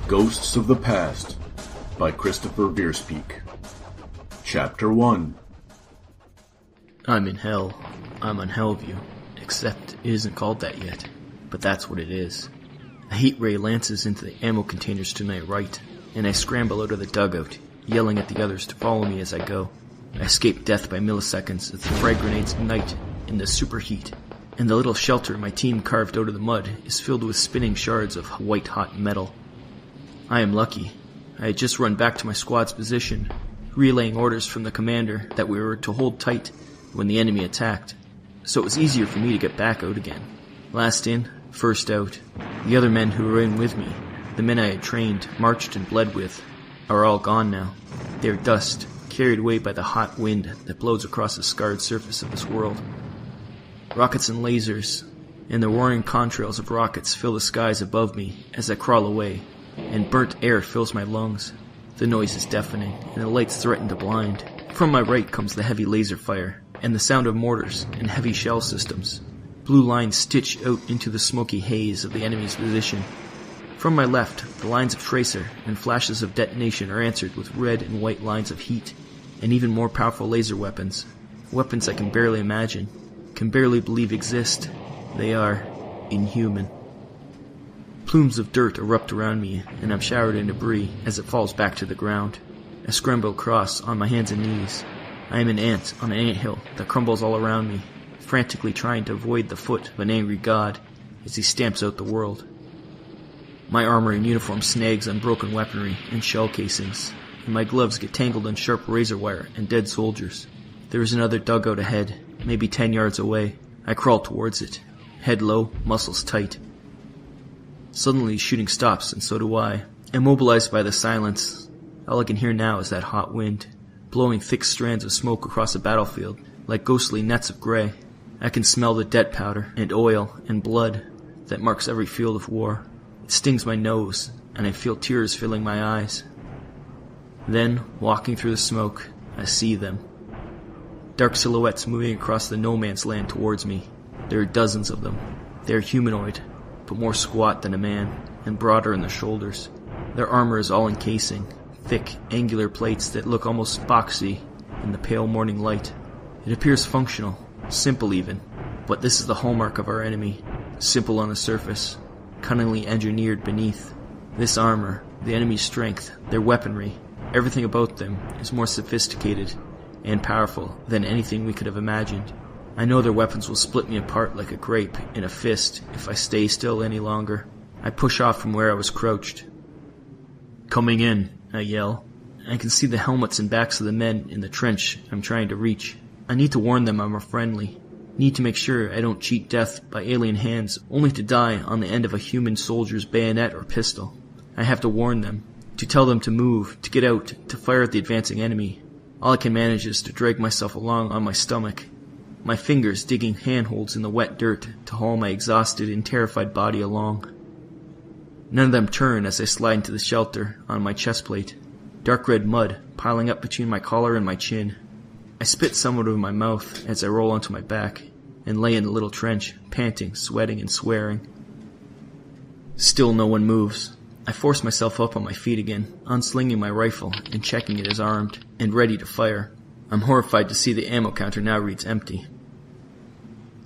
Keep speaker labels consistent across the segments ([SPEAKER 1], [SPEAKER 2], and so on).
[SPEAKER 1] Ghosts of the Past by Christopher Verspeak. Chapter 1.
[SPEAKER 2] I'm in hell. I'm on Hellview. Except it isn't called that yet. But that's what it is. A heat ray lances into the ammo containers to my right, and I scramble out of the dugout, yelling at the others to follow me as I go. I escape death by milliseconds as the frag grenades ignite in the superheat, and the little shelter my team carved out of the mud is filled with spinning shards of white-hot metal. I am lucky. I had just run back to my squad's position, relaying orders from the commander that we were to hold tight when the enemy attacked, so it was easier for me to get back out again. Last in, first out. The other men who were in with me, the men I had trained, marched and bled with, are all gone now. They are dust, carried away by the hot wind that blows across the scarred surface of this world. Rockets and lasers, and the roaring contrails of rockets fill the skies above me as I crawl away, and burnt air fills my lungs. The noise is deafening, and the lights threaten to blind. From my right comes the heavy laser fire, and the sound of mortars and heavy shell systems. Blue lines stitch out into the smoky haze of the enemy's position. From my left, the lines of tracer and flashes of detonation are answered with red and white lines of heat, and even more powerful laser weapons. Weapons I can barely imagine, can barely believe exist. They are inhuman. Plumes of dirt erupt around me, and I'm showered in debris as it falls back to the ground. I scramble across on my hands and knees. I am an ant on an anthill that crumbles all around me, frantically trying to avoid the foot of an angry god as he stamps out the world. My armor and uniform snags on broken weaponry and shell casings, and my gloves get tangled in sharp razor wire and dead soldiers. There is another dugout ahead, maybe 10 yards away. I crawl towards it, head low, muscles tight. Suddenly shooting stops, and so do I. Immobilized by the silence, all I can hear now is that hot wind, blowing thick strands of smoke across the battlefield, like ghostly nets of gray. I can smell the dead powder and oil and blood that marks every field of war. It stings my nose, and I feel tears filling my eyes. Then, walking through the smoke, I see them. Dark silhouettes moving across the no-man's land towards me. There are dozens of them. They are humanoid, but more squat than a man, and broader in the shoulders. Their armor is all encasing, thick, angular plates that look almost boxy in the pale morning light. It appears functional, simple even, but this is the hallmark of our enemy. Simple on the surface, cunningly engineered beneath. This armor, the enemy's strength, their weaponry, everything about them is more sophisticated and powerful than anything we could have imagined. I know their weapons will split me apart like a grape in a fist if I stay still any longer. I push off from where I was crouched. "Coming in," I yell. I can see the helmets and backs of the men in the trench I'm trying to reach. I need to warn them I'm a friendly. Need to make sure I don't cheat death by alien hands only to die on the end of a human soldier's bayonet or pistol. I have to warn them, to tell them to move, to get out, to fire at the advancing enemy. All I can manage is to drag myself along on my stomach, my fingers digging handholds in the wet dirt to haul my exhausted and terrified body along. None of them turn as I slide into the shelter on my chest plate, dark red mud piling up between my collar and my chin. I spit some out of my mouth as I roll onto my back and lay in the little trench, panting, sweating, and swearing. Still no one moves. I force myself up on my feet again, unslinging my rifle and checking it as armed and ready to fire. I'm horrified to see the ammo counter now reads empty.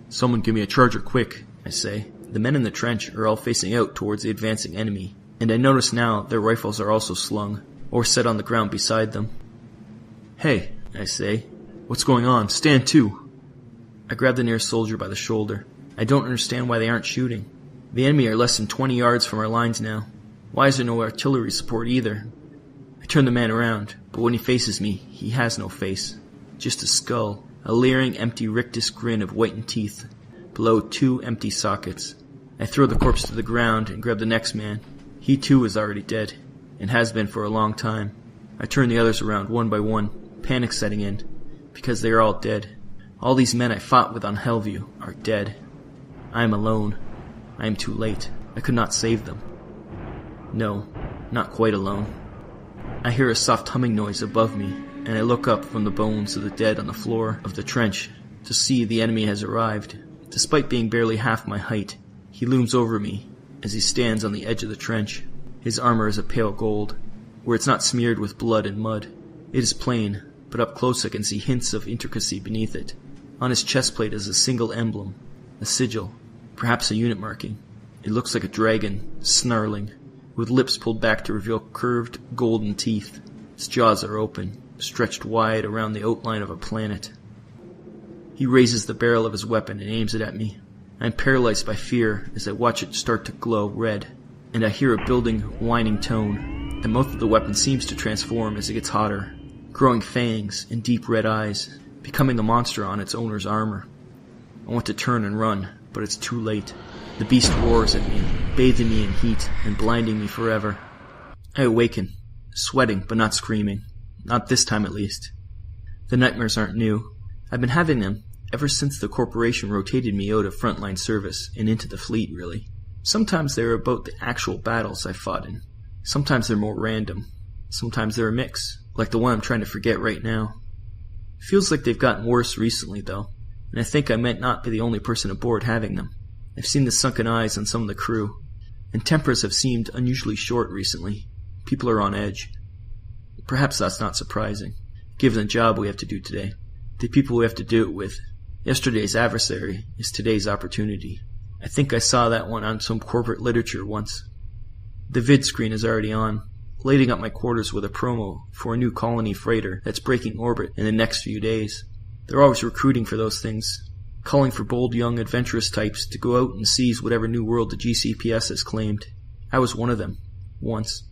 [SPEAKER 2] "Someone give me a charger quick," I say. The men in the trench are all facing out towards the advancing enemy, and I notice now their rifles are also slung, or set on the ground beside them. "Hey," I say, "what's going on? Stand to!" I grab the nearest soldier by the shoulder. I don't understand why they aren't shooting. The enemy are less than 20 yards from our lines now. Why is there no artillery support either? I turn the man around, but when he faces me, he has no face. Just a skull, a leering, empty rictus grin of whitened teeth, below 2 empty sockets. I throw the corpse to the ground and grab the next man. He too is already dead, and has been for a long time. I turn the others around one by one, panic setting in, because they are all dead. All these men I fought with on Hellview are dead. I am alone. I am too late. I could not save them. No, not quite alone. I hear a soft humming noise above me, and I look up from the bones of the dead on the floor of the trench to see the enemy has arrived. Despite being barely half my height, he looms over me as he stands on the edge of the trench. His armor is a pale gold, where it's not smeared with blood and mud. It is plain, but up close I can see hints of intricacy beneath it. On his chest plate is a single emblem, a sigil, perhaps a unit marking. It looks like a dragon, snarling, with lips pulled back to reveal curved, golden teeth. Its jaws are open, stretched wide around the outline of a planet. He raises the barrel of his weapon and aims it at me. I am paralyzed by fear as I watch it start to glow red, and I hear a building, whining tone. The mouth of the weapon seems to transform as it gets hotter, growing fangs and deep red eyes, becoming a monster on its owner's armor. I want to turn and run, but it's too late. The beast roars at me, bathing me in heat and blinding me forever. I awaken, sweating but not screaming. Not this time at least. The nightmares aren't new. I've been having them ever since the corporation rotated me out of frontline service and into the fleet, really. Sometimes they're about the actual battles I fought in. Sometimes they're more random. Sometimes they're a mix, like the one I'm trying to forget right now. Feels like they've gotten worse recently, though, and I think I might not be the only person aboard having them. I've seen the sunken eyes on some of the crew, and tempers have seemed unusually short recently. People are on edge. Perhaps that's not surprising, given the job we have to do today. The people we have to do it with. Yesterday's adversary is today's opportunity. I think I saw that one on some corporate literature once. The vid screen is already on, lighting up my quarters with a promo for a new colony freighter that's breaking orbit in the next few days. They're always recruiting for those things, calling for bold young adventurous types to go out and seize whatever new world the GCPS has claimed. I was one of them, once.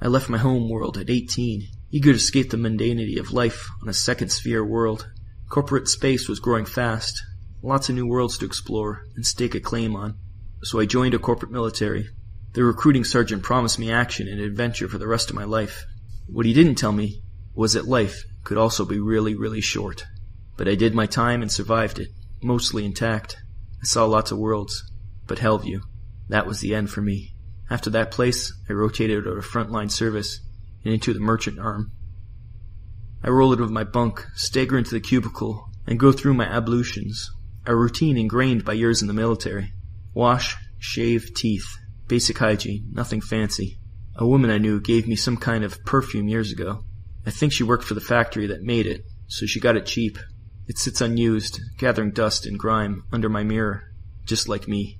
[SPEAKER 2] I left my home world at 18, eager to escape the mundanity of life on a second sphere world. Corporate space was growing fast, lots of new worlds to explore and stake a claim on, so I joined a corporate military. The recruiting sergeant promised me action and adventure for the rest of my life. What he didn't tell me was that life could also be really, really short. But I did my time and survived it, mostly intact. I saw lots of worlds, but Hellview, that was the end for me. After that place, I rotated out of frontline service and into the merchant arm. I roll out of my bunk, stagger into the cubicle, and go through my ablutions, a routine ingrained by years in the military. Wash, shave, teeth. Basic hygiene, nothing fancy. A woman I knew gave me some kind of perfume years ago. I think she worked for the factory that made it, so she got it cheap. It sits unused, gathering dust and grime under my mirror, just like me.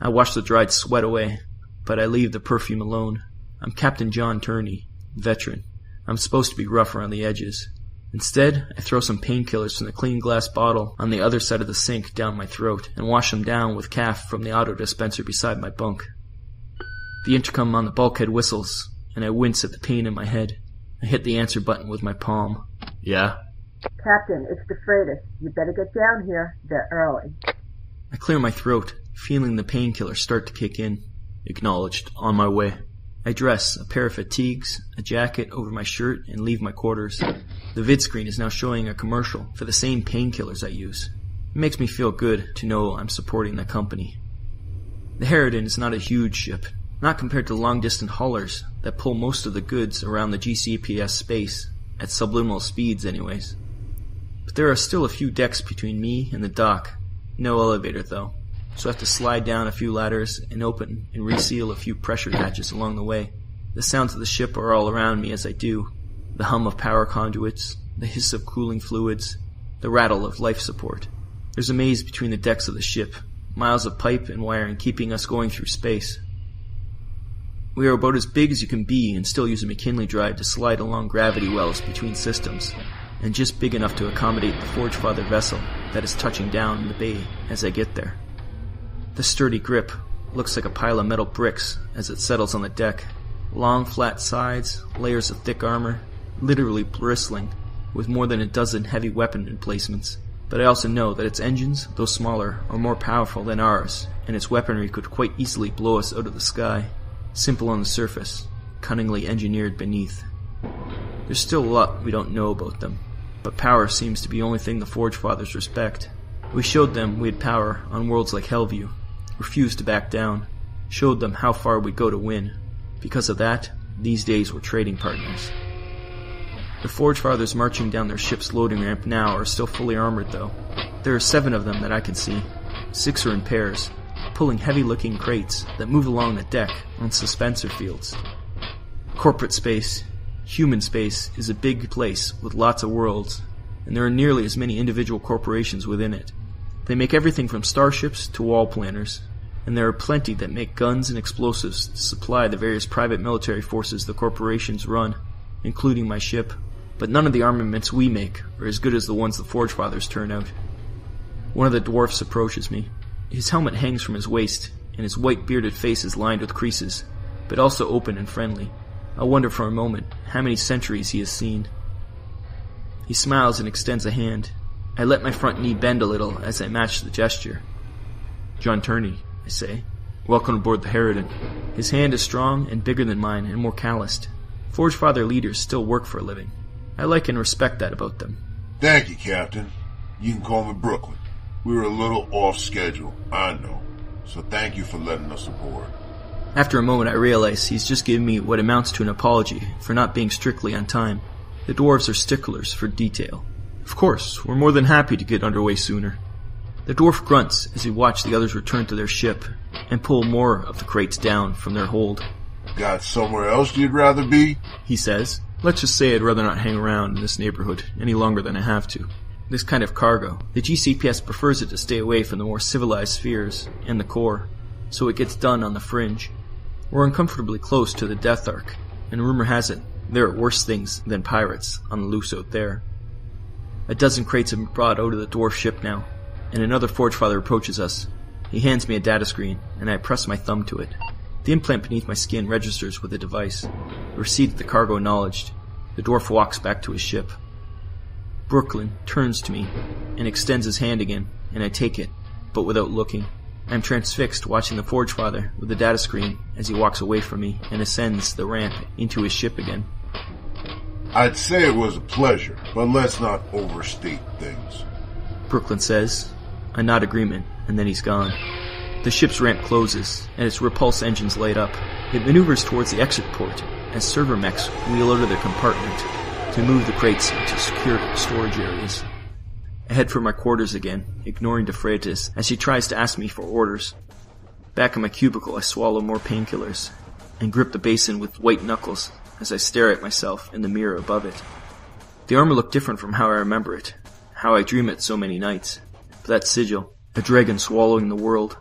[SPEAKER 2] I wash the dried sweat away, but I leave the perfume alone. I'm Captain John Turney, veteran. I'm supposed to be rough around the edges. Instead, I throw some painkillers from the clean glass bottle on the other side of the sink down my throat and wash them down with calf from the auto dispenser beside my bunk. The intercom on the bulkhead whistles, and I wince at the pain in my head. I hit the answer button with my palm. Yeah?
[SPEAKER 3] Captain, it's the Freitas. You better get down here. They're early.
[SPEAKER 2] I clear my throat, feeling the painkiller start to kick in. Acknowledged. On my way. I dress, a pair of fatigues, a jacket over my shirt, and leave my quarters. The vid screen is now showing a commercial for the same painkillers I use. It makes me feel good to know I'm supporting the company. The Harridan is not a huge ship, not compared to long-distance haulers that pull most of the goods around the GCPS space, at subliminal speeds anyways. But there are still a few decks between me and the dock. No elevator though, so I have to slide down a few ladders and open and reseal a few pressure hatches along the way. The sounds of the ship are all around me as I do. The hum of power conduits, the hiss of cooling fluids, the rattle of life support. There's a maze between the decks of the ship, miles of pipe and wiring keeping us going through space. We are about as big as you can be and still use a McKinley drive to slide along gravity wells between systems, and just big enough to accommodate the Forge Father vessel that is touching down in the bay as I get there. The sturdy grip looks like a pile of metal bricks as it settles on the deck. Long, flat sides, layers of thick armor, literally bristling, with more than a dozen heavy weapon emplacements. But I also know that its engines, though smaller, are more powerful than ours, and its weaponry could quite easily blow us out of the sky. Simple on the surface, cunningly engineered beneath. There's still a lot we don't know about them, but power seems to be the only thing the Forge Fathers respect. We showed them we had power on worlds like Hellview, refused to back down, showed them how far we'd go to win. Because of that, these days we're trading partners. The Forge Fathers marching down their ship's loading ramp now are still fully armored though. There are 7 of them that I can see. 6 are in pairs, pulling heavy-looking crates that move along the deck on suspensor fields. Corporate space, human space, is a big place with lots of worlds, and there are nearly as many individual corporations within it. They make everything from starships to wall planners, and there are plenty that make guns and explosives to supply the various private military forces the corporations run, including my ship. But none of the armaments we make are as good as the ones the Forge Fathers turn out. One of the dwarfs approaches me. His helmet hangs from his waist, and his white bearded face is lined with creases, but also open and friendly. I wonder for a moment how many centuries he has seen. He smiles and extends a hand. I let my front knee bend a little as I match the gesture. "John Turney," I say. "Welcome aboard the Harridan." His hand is strong and bigger than mine and more calloused. Forge Father leaders still work for a living. I like and respect that about them.
[SPEAKER 4] "Thank you, Captain. You can call me Brukelyn. We were a little off schedule, I know. So thank you for letting us aboard."
[SPEAKER 2] After a moment I realize he's just giving me what amounts to an apology for not being strictly on time. The dwarves are sticklers for detail. "Of course, we're more than happy to get underway sooner." The dwarf grunts as we watch the others return to their ship and pull more of the crates down from their hold.
[SPEAKER 4] "Got somewhere else you'd rather be?"
[SPEAKER 2] He says. "Let's just say I'd rather not hang around in this neighborhood any longer than I have to. This kind of cargo, the GCPS prefers it to stay away from the more civilized spheres and the core, so it gets done on the fringe. We're uncomfortably close to the Death Ark, and rumor has it there are worse things than pirates on the loose out there." A dozen crates have been brought out of the dwarf ship now, and another Forge Father approaches us. He hands me a data screen, and I press my thumb to it. The implant beneath my skin registers with a device. The receipt of the cargo acknowledged. The dwarf walks back to his ship. Brukelyn turns to me and extends his hand again, and I take it, but without looking. I am transfixed watching the Forge Father with the data screen as he walks away from me and ascends the ramp into his ship again.
[SPEAKER 4] "I'd say it was a pleasure, but let's not overstate things,"
[SPEAKER 2] Brukelyn says. I nod agreement, and then he's gone. The ship's ramp closes, and its repulse engines light up. It maneuvers towards the exit port as server mechs wheel out of their compartment to move the crates into secure storage areas. I head for my quarters again, ignoring Freitas as she tries to ask me for orders. Back in my cubicle, I swallow more painkillers and grip the basin with white knuckles as I stare at myself in the mirror above it. The armor looked different from how I remember it, how I dream it so many nights. But that sigil, a dragon swallowing the world.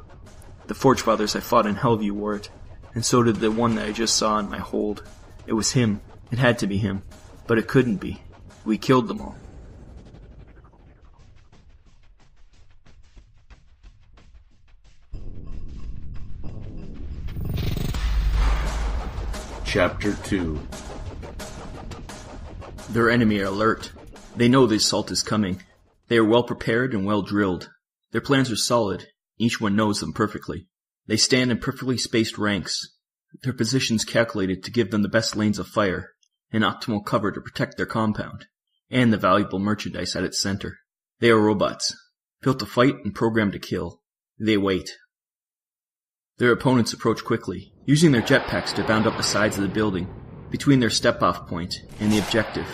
[SPEAKER 2] The Forge Fathers I fought in Hellview wore it, and so did the one that I just saw in my hold. It was him. It had to be him. But it couldn't be. We killed them all.
[SPEAKER 1] Chapter 2.
[SPEAKER 2] Their enemy are alert. They know the assault is coming. They are well prepared and well drilled. Their plans are solid. Each one knows them perfectly. They stand in perfectly spaced ranks, their positions calculated to give them the best lanes of fire, and optimal cover to protect their compound, and the valuable merchandise at its center. They are robots, built to fight and programmed to kill. They wait. Their opponents approach quickly, using their jetpacks to bound up the sides of the building, between their step-off point and the objective,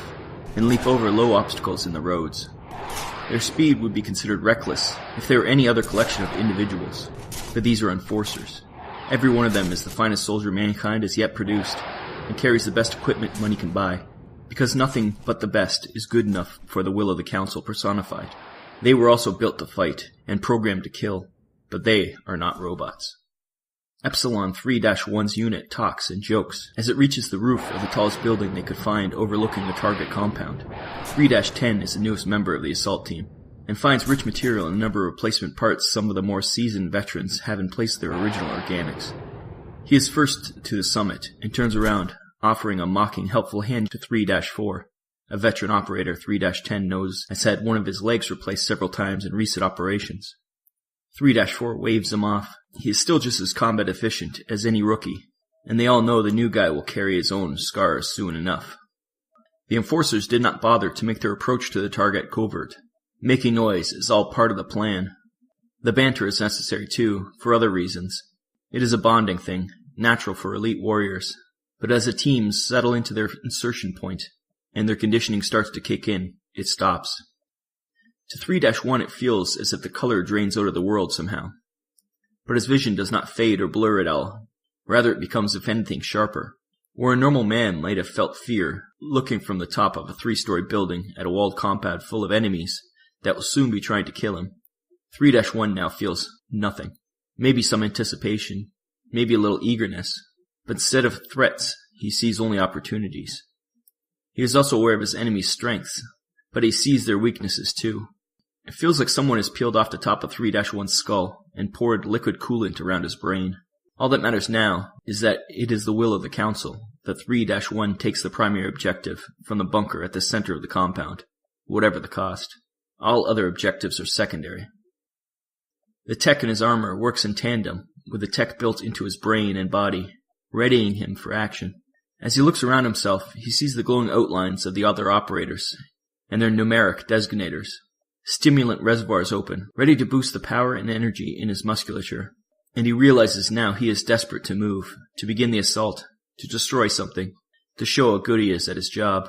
[SPEAKER 2] and leap over low obstacles in the roads. Their speed would be considered reckless if they were any other collection of individuals, but these are enforcers. Every one of them is the finest soldier mankind has yet produced, and carries the best equipment money can buy, because nothing but the best is good enough for the will of the Council personified. They were also built to fight, and programmed to kill, but they are not robots. Epsilon 3-1's unit talks and jokes as it reaches the roof of the tallest building they could find overlooking the target compound. 3-10 is the newest member of the assault team, and finds rich material in a number of replacement parts some of the more seasoned veterans have in place of their original organics. He is first to the summit, and turns around, offering a mocking helpful hand to 3-4. A veteran operator 3-10 knows has had one of his legs replaced several times in recent operations. 3-4 waves him off. He is still just as combat efficient as any rookie, and they all know the new guy will carry his own scars soon enough. The enforcers did not bother to make their approach to the target covert. Making noise is all part of the plan. The banter is necessary too, for other reasons. It is a bonding thing, natural for elite warriors, but as the teams settle into their insertion point, and their conditioning starts to kick in, it stops. To 3-1 it feels as if the color drains out of the world somehow. but his vision does not fade or blur at all. Rather, it becomes, if anything, sharper. Where a normal man might have felt fear, looking from the top of a 3-story building at a walled compound full of enemies that will soon be trying to kill him, 3-1 now feels nothing. Maybe some anticipation, maybe a little eagerness, but instead of threats, he sees only opportunities. He is also aware of his enemies' strengths, but he sees their weaknesses too. It feels like someone has peeled off the top of 3-1's skull and poured liquid coolant around his brain. All that matters now is that it is the will of the Council that 3-1 takes the primary objective from the bunker at the center of the compound, whatever the cost. All other objectives are secondary. The tech in his armor works in tandem with the tech built into his brain and body, readying him for action. As he looks around himself, he sees the glowing outlines of the other operators and their numeric designators. Stimulant reservoirs open, ready to boost the power and energy in his musculature. And he realizes now he is desperate to move, to begin the assault, to destroy something, to show how good he is at his job.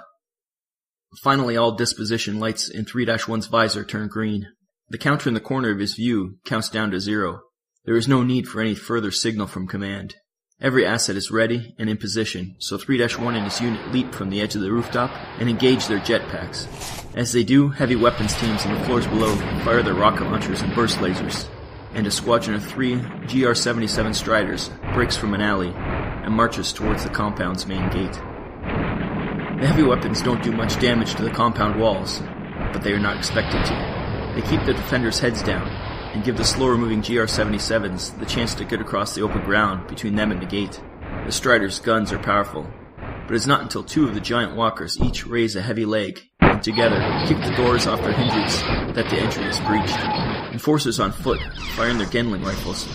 [SPEAKER 2] Finally, all disposition lights in 3-1's visor turn green. The counter in the corner of his view counts down to 0. There is no need for any further signal from command. Every asset is ready and in position, so 3-1 and his unit leap from the edge of the rooftop and engage their jetpacks. As they do, heavy weapons teams on the floors below fire their rocket launchers and burst lasers, and a squadron of 3 GR-77 Striders breaks from an alley and marches towards the compound's main gate. The heavy weapons don't do much damage to the compound walls, but they are not expected to. They keep the defenders' heads down and give the slower-moving GR-77s the chance to get across the open ground between them and the gate. The Striders' guns are powerful, but it is not until 2 of the giant walkers each raise a heavy leg and together kick the doors off their hinges that the entry is breached. Enforcers on foot, firing their Gendling rifles,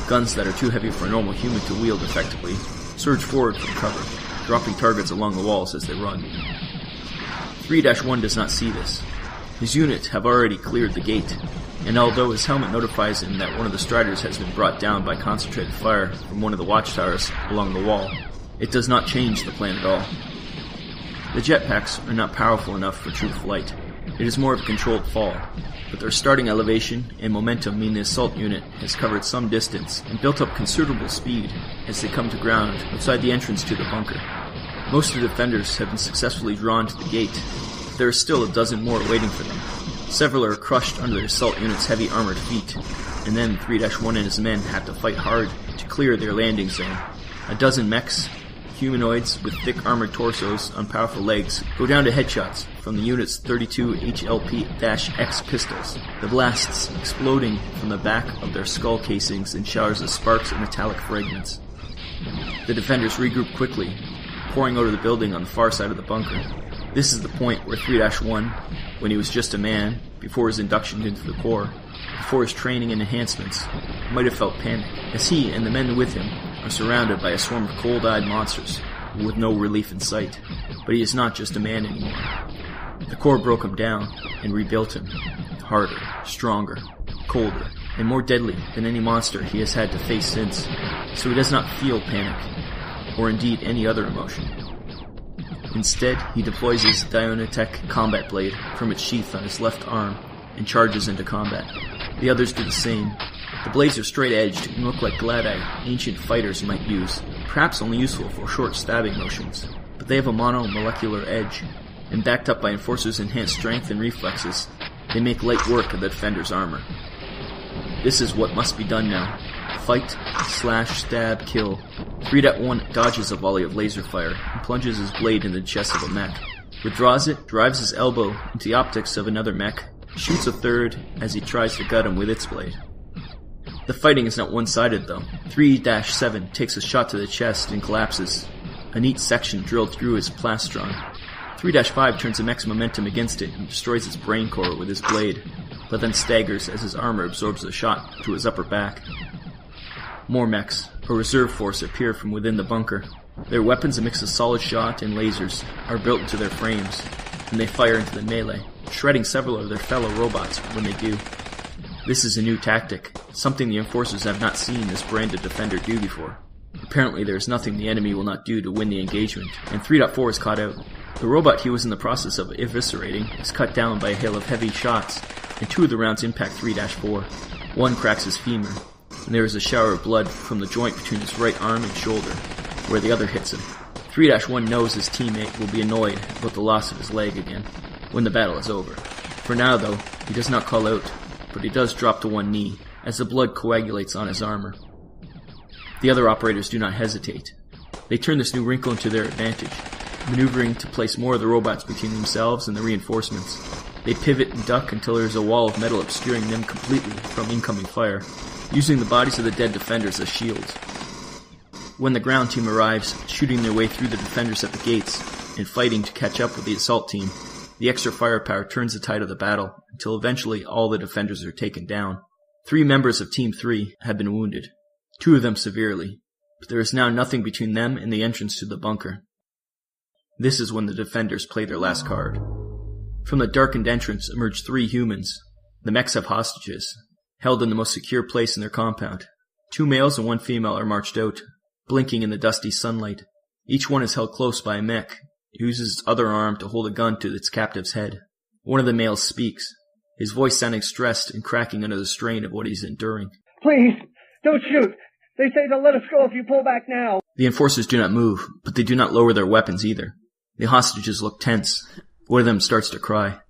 [SPEAKER 2] guns that are too heavy for a normal human to wield effectively, surge forward from cover, dropping targets along the walls as they run. 3-1 does not see this. His units have already cleared the gate, and although his helmet notifies him that one of the Striders has been brought down by concentrated fire from one of the watchtowers along the wall, it does not change the plan at all. The jetpacks are not powerful enough for true flight. It is more of a controlled fall, but their starting elevation and momentum mean the assault unit has covered some distance and built up considerable speed as they come to ground outside the entrance to the bunker. Most of the defenders have been successfully drawn to the gate, but there are still a dozen more waiting for them. Several are crushed under the assault unit's heavy armored feet, and then 3-1 and his men have to fight hard to clear their landing zone. A dozen mechs, humanoids with thick armored torsos on powerful legs, go down to headshots from the unit's 32 HLP-X pistols, the blasts exploding from the back of their skull casings in showers of sparks and metallic fragments. The defenders regroup quickly, pouring out of the building on the far side of the bunker. This is the point where 3-1, when he was just a man, before his induction into the Corps, before his training and enhancements, might have felt panic, as he and the men with him are surrounded by a swarm of cold-eyed monsters, with no relief in sight. But he is not just a man anymore. The Corps broke him down and rebuilt him, harder, stronger, colder, and more deadly than any monster he has had to face since, so he does not feel panic, or indeed any other emotion. Instead, he deploys his Dionetech combat blade from its sheath on his left arm and charges into combat. The others do the same. The blades are straight-edged and look like gladi ancient fighters might use, perhaps only useful for short stabbing motions, but they have a mono-molecular edge, and backed up by Enforcer's enhanced strength and reflexes, they make light work of the defender's armor. This is what must be done now. Fight, slash, stab, kill. 3-1 dodges a volley of laser fire and plunges his blade in the chest of a mech. Withdraws it, drives his elbow into the optics of another mech, shoots a third as he tries to gut him with its blade. The fighting is not one-sided though. 3-7 takes a shot to the chest and collapses, a neat section drilled through his plastron. 3-5 turns the mech's momentum against it and destroys its brain core with his blade, but then staggers as his armor absorbs the shot to his upper back. More mechs, a reserve force, appear from within the bunker. Their weapons, a mix of solid shot and lasers, are built into their frames, and they fire into the melee, shredding several of their fellow robots when they do. This is a new tactic, something the Enforcers have not seen this branded defender do before. Apparently there is nothing the enemy will not do to win the engagement, and 3.4 is caught out. The robot he was in the process of eviscerating is cut down by a hail of heavy shots, and 2 of the rounds impact 3-4. One cracks his femur. and there is a shower of blood from the joint between his right arm and shoulder, where the other hits him. 3-1 knows his teammate will be annoyed about the loss of his leg again, when the battle is over. For now, though, he does not call out, but he does drop to one knee, as the blood coagulates on his armor. The other operators do not hesitate. They turn this new wrinkle into their advantage, maneuvering to place more of the robots between themselves and the reinforcements. They pivot and duck until there is a wall of metal obscuring them completely from incoming fire, using the bodies of the dead defenders as shields. When the ground team arrives, shooting their way through the defenders at the gates, and fighting to catch up with the assault team, the extra firepower turns the tide of the battle, until eventually all the defenders are taken down. 3 members of Team 3 have been wounded, 2 of them severely, but there is now nothing between them and the entrance to the bunker. This is when the defenders play their last card. From the darkened entrance emerge 3 humans. The mechs have hostages, held in the most secure place in their compound. 2 males and 1 female are marched out, blinking in the dusty sunlight. Each one is held close by a mech, who uses its other arm to hold a gun to its captive's head. One of the males speaks, his voice sounding stressed and cracking under the strain of what he's enduring.
[SPEAKER 5] Please, don't shoot! They say they'll let us go if you pull back now!
[SPEAKER 2] The enforcers do not move, but they do not lower their weapons either. The hostages look tense. One of them starts to cry.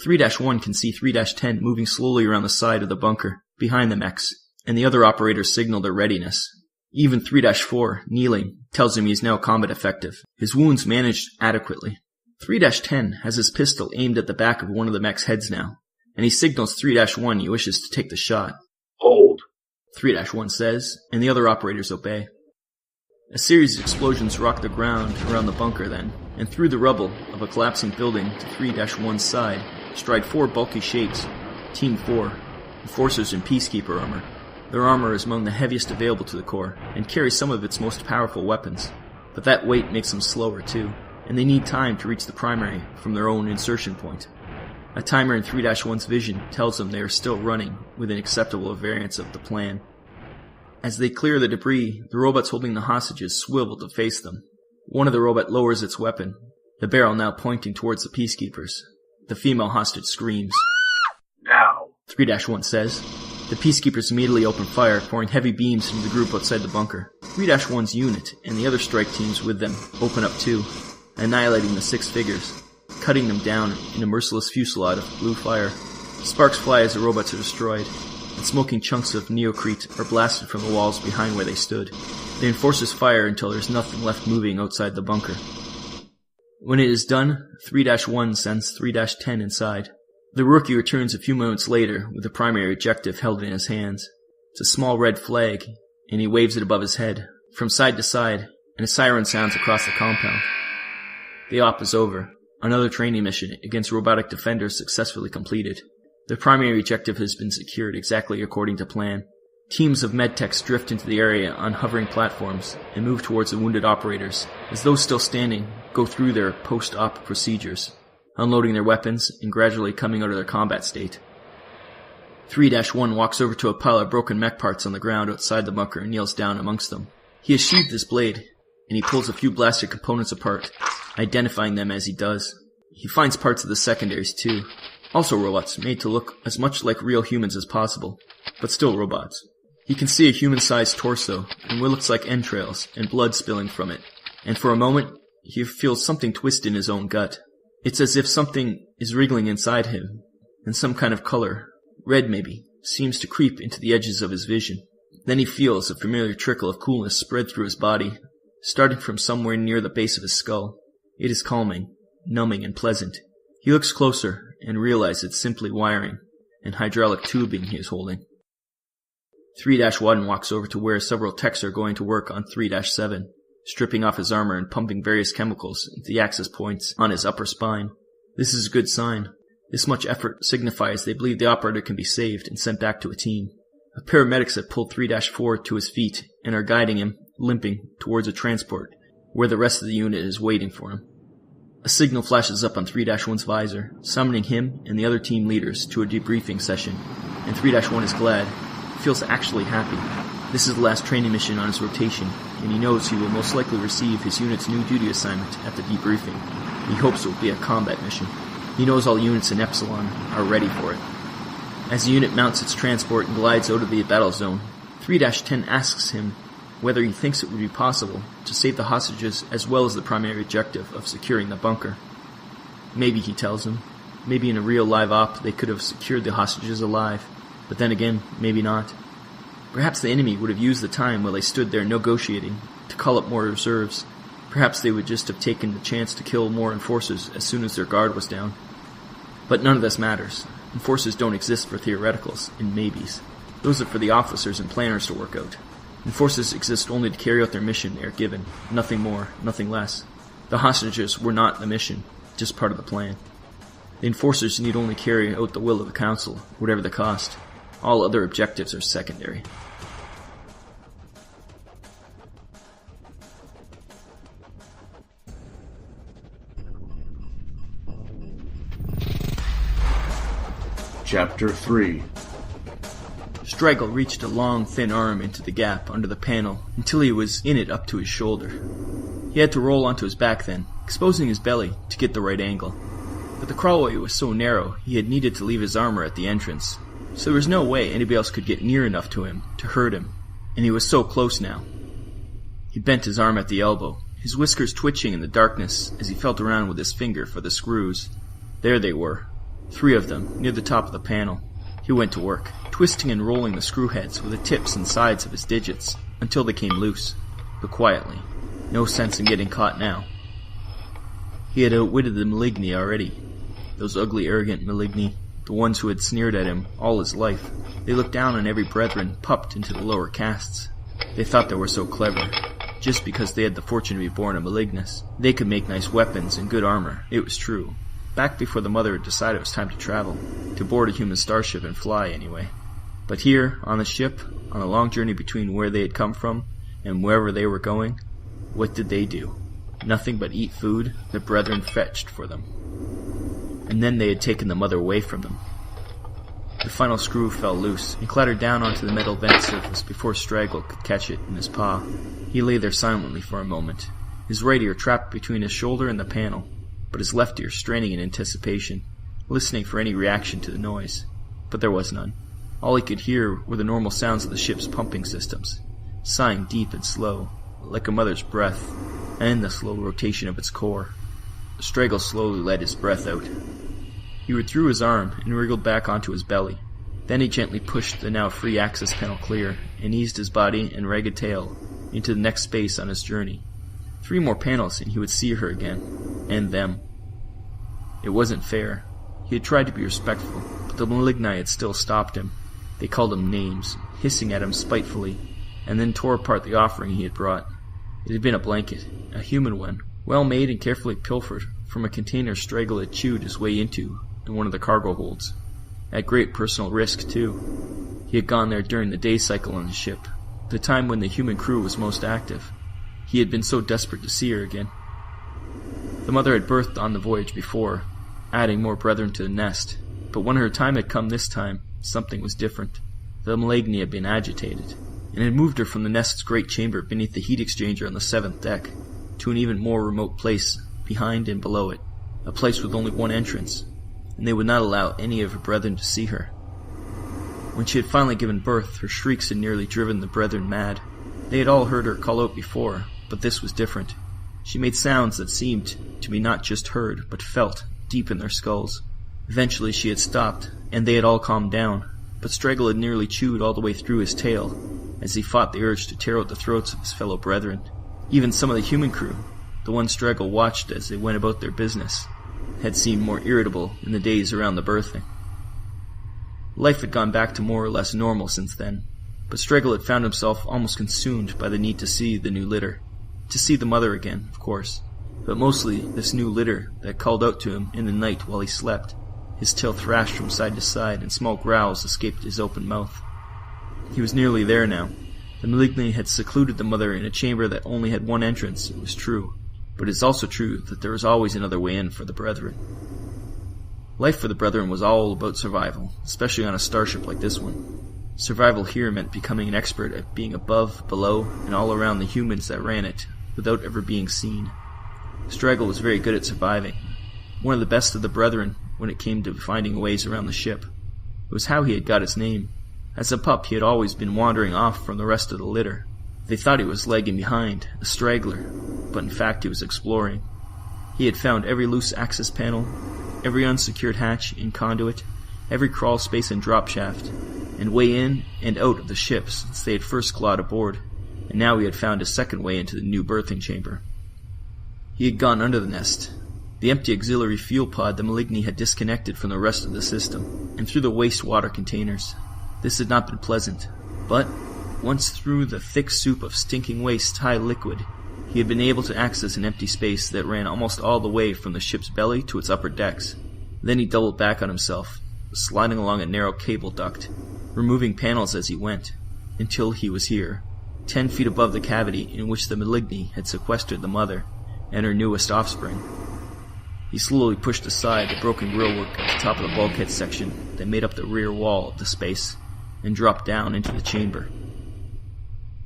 [SPEAKER 2] 3-1 can see 3-10 moving slowly around the side of the bunker, behind the mechs, and the other operators signal their readiness. Even 3-4, kneeling, tells him he is now combat effective, his wounds managed adequately. 3-10 has his pistol aimed at the back of one of the mech's heads now, and he signals 3-1 he wishes to take the shot.
[SPEAKER 1] Hold,
[SPEAKER 2] 3-1 says, and the other operators obey. A series of explosions rock the ground around the bunker then, and through the rubble of a collapsing building to 3-1's side stride 4 bulky shapes, Team 4, enforcers in peacekeeper armor. Their armor is among the heaviest available to the Corps, and carries some of its most powerful weapons. But that weight makes them slower too, and they need time to reach the primary from their own insertion point. A timer in 3-1's vision tells them they are still running with an acceptable variance of the plan. As they clear the debris, the robots holding the hostages swivel to face them. One of the robots lowers its weapon, the barrel now pointing towards the peacekeepers. The female hostage screams.
[SPEAKER 1] now.
[SPEAKER 2] 3-1 says. The peacekeepers immediately open fire, pouring heavy beams into the group outside the bunker. 3-1's unit and the other strike teams with them open up too, annihilating the 6 figures, cutting them down in a merciless fusillade of blue fire. Sparks fly as the robots are destroyed, and smoking chunks of neocrete are blasted from the walls behind where they stood. The enforcers fire until there's nothing left moving outside the bunker. When it is done, 3-1 sends 3-10 inside. The rookie returns a few moments later with the primary objective held in his hands. It's a small red flag, and he waves it above his head, from side to side, and a siren sounds across the compound. The op is over. Another training mission against robotic defenders successfully completed. The primary objective has been secured exactly according to plan. Teams of medtechs drift into the area on hovering platforms and move towards the wounded operators, as those still standing go through their post-op procedures, unloading their weapons and gradually coming out of their combat state. 3-1 walks over to a pile of broken mech parts on the ground outside the bunker and kneels down amongst them. He has sheathed his blade, and he pulls a few blasted components apart, identifying them as he does. He finds parts of the secondaries too, also robots made to look as much like real humans as possible, but still robots. He can see a human-sized torso and what looks like entrails and blood spilling from it, and for a moment he feels something twist in his own gut. It's as if something is wriggling inside him, and some kind of color, red maybe, seems to creep into the edges of his vision. Then he feels a familiar trickle of coolness spread through his body, starting from somewhere near the base of his skull. It is calming, numbing, and pleasant. He looks closer and realizes it's simply wiring and hydraulic tubing he is holding. 3-1 walks over to where several techs are going to work on 3-7, stripping off his armor and pumping various chemicals into the access points on his upper spine. This is a good sign. This much effort signifies they believe the operator can be saved and sent back to a team. A paramedics have pulled 3-4 to his feet and are guiding him, limping, towards a transport, where the rest of the unit is waiting for him. A signal flashes up on 3-1's visor, summoning him and the other team leaders to a debriefing session, and 3-1 is glad. He feels actually happy. This is the last training mission on his rotation, and he knows he will most likely receive his unit's new duty assignment at the debriefing. He hopes it will be a combat mission. He knows all units in Epsilon are ready for it. As the unit mounts its transport and glides out of the battle zone, 3-10 asks him whether he thinks it would be possible to save the hostages as well as the primary objective of securing the bunker. Maybe, he tells him. Maybe in a real live op they could have secured the hostages alive, but then again, maybe not. Perhaps the enemy would have used the time while they stood there negotiating to call up more reserves. Perhaps they would just have taken the chance to kill more enforcers as soon as their guard was down. But none of this matters. Enforcers don't exist for theoreticals and maybes. Those are for the officers and planners to work out. Enforcers exist only to carry out their mission they are given. Nothing more, nothing less. The hostages were not the mission, just part of the plan. The enforcers need only carry out the will of the council, whatever the cost. All other objectives are secondary.
[SPEAKER 1] Chapter 3.
[SPEAKER 2] Straggle reached a long, thin arm into the gap under the panel until he was in it up to his shoulder. He had to roll onto his back then, exposing his belly to get the right angle. But the crawlway was so narrow he had needed to leave his armor at the entrance, so there was no way anybody else could get near enough to him to hurt him, and he was so close now. He bent his arm at the elbow, his whiskers twitching in the darkness as he felt around with his finger for the screws. There they were, 3 of them, near the top of the panel. He went to work, twisting and rolling the screw heads with the tips and sides of his digits until they came loose, but quietly. No sense in getting caught now. He had outwitted the Maligni already. Those ugly, arrogant Maligni, the ones who had sneered at him all his life. They looked down on every brethren pupped into the lower castes. They thought they were so clever, just because they had the fortune to be born a Malignus. They could make nice weapons and good armor, it was true. Back before the mother had decided it was time to travel, to board a human starship and fly anyway. But here, on the ship, on a long journey between where they had come from and wherever they were going, what did they do? Nothing but eat food the brethren fetched for them. And then they had taken the mother away from them. The final screw fell loose and clattered down onto the metal vent surface before Straggle could catch it in his paw. He lay there silently for a moment, his right ear trapped between his shoulder and the panel, but his left ear straining in anticipation, listening for any reaction to the noise. But there was none. All he could hear were the normal sounds of the ship's pumping systems, sighing deep and slow, like a mother's breath, and the slow rotation of its core. Straggle slowly let his breath out. He withdrew his arm and wriggled back onto his belly. Then he gently pushed the now free access panel clear and eased his body and ragged tail into the next space on his journey. 3 more panels and he would see her again, and them. It wasn't fair. He had tried to be respectful, but the Maligni had still stopped him. They called him names, hissing at him spitefully, and then tore apart the offering he had brought. It had been a blanket, a human one, well made and carefully pilfered from a container Straggle had chewed his way into in one of the cargo holds. At great personal risk, too. He had gone there during the day cycle on the ship, the time when the human crew was most active. He had been so desperate to see her again. The mother had birthed on the voyage before, adding more brethren to the nest, but when her time had come this time, something was different. The Maligni had been agitated, and had moved her from the nest's great chamber beneath the heat exchanger on the 7th deck, to an even more remote place, behind and below it, a place with only one entrance, and they would not allow any of her brethren to see her. When she had finally given birth, her shrieks had nearly driven the brethren mad. They had all heard her call out before, but this was different. She made sounds that seemed to be not just heard, but felt, deep in their skulls. Eventually she had stopped, and they had all calmed down, but Straggle had nearly chewed all the way through his tail, as he fought the urge to tear out the throats of his fellow brethren. Even some of the human crew, the ones Straggle watched as they went about their business, had seemed more irritable in the days around the birthing. Life had gone back to more or less normal since then, but Straggle had found himself almost consumed by the need to see the new litter. To see the mother again, of course, but mostly this new litter that called out to him in the night while he slept. His tail thrashed from side to side, and small growls escaped his open mouth. He was nearly there now. The Maligni had secluded the mother in a chamber that only had one entrance, it was true, but it is also true that there was always another way in for the brethren. Life for the brethren was all about survival, especially on a starship like this one. Survival here meant becoming an expert at being above, below, and all around the humans that ran it, without ever being seen. Straggle was very good at surviving, one of the best of the brethren when it came to finding ways around the ship. It was how he had got his name. As a pup, he had always been wandering off from the rest of the litter. They thought he was lagging behind, a straggler, but in fact he was exploring. He had found every loose access panel, every unsecured hatch and conduit, every crawl space and drop shaft, and way in and out of the ship since they had first clawed aboard, and now he had found a second way into the new berthing chamber. He had gone under the nest. The empty auxiliary fuel pod the Maligne had disconnected from the rest of the system, and through the wastewater containers. This had not been pleasant, but once through the thick soup of stinking waste high liquid, he had been able to access an empty space that ran almost all the way from the ship's belly to its upper decks. Then he doubled back on himself, sliding along a narrow cable duct, removing panels as he went, until he was here, 10 feet above the cavity in which the Maligne had sequestered the mother and her newest offspring. He slowly pushed aside the broken grillwork at the top of the bulkhead section that made up the rear wall of the space, and dropped down into the chamber.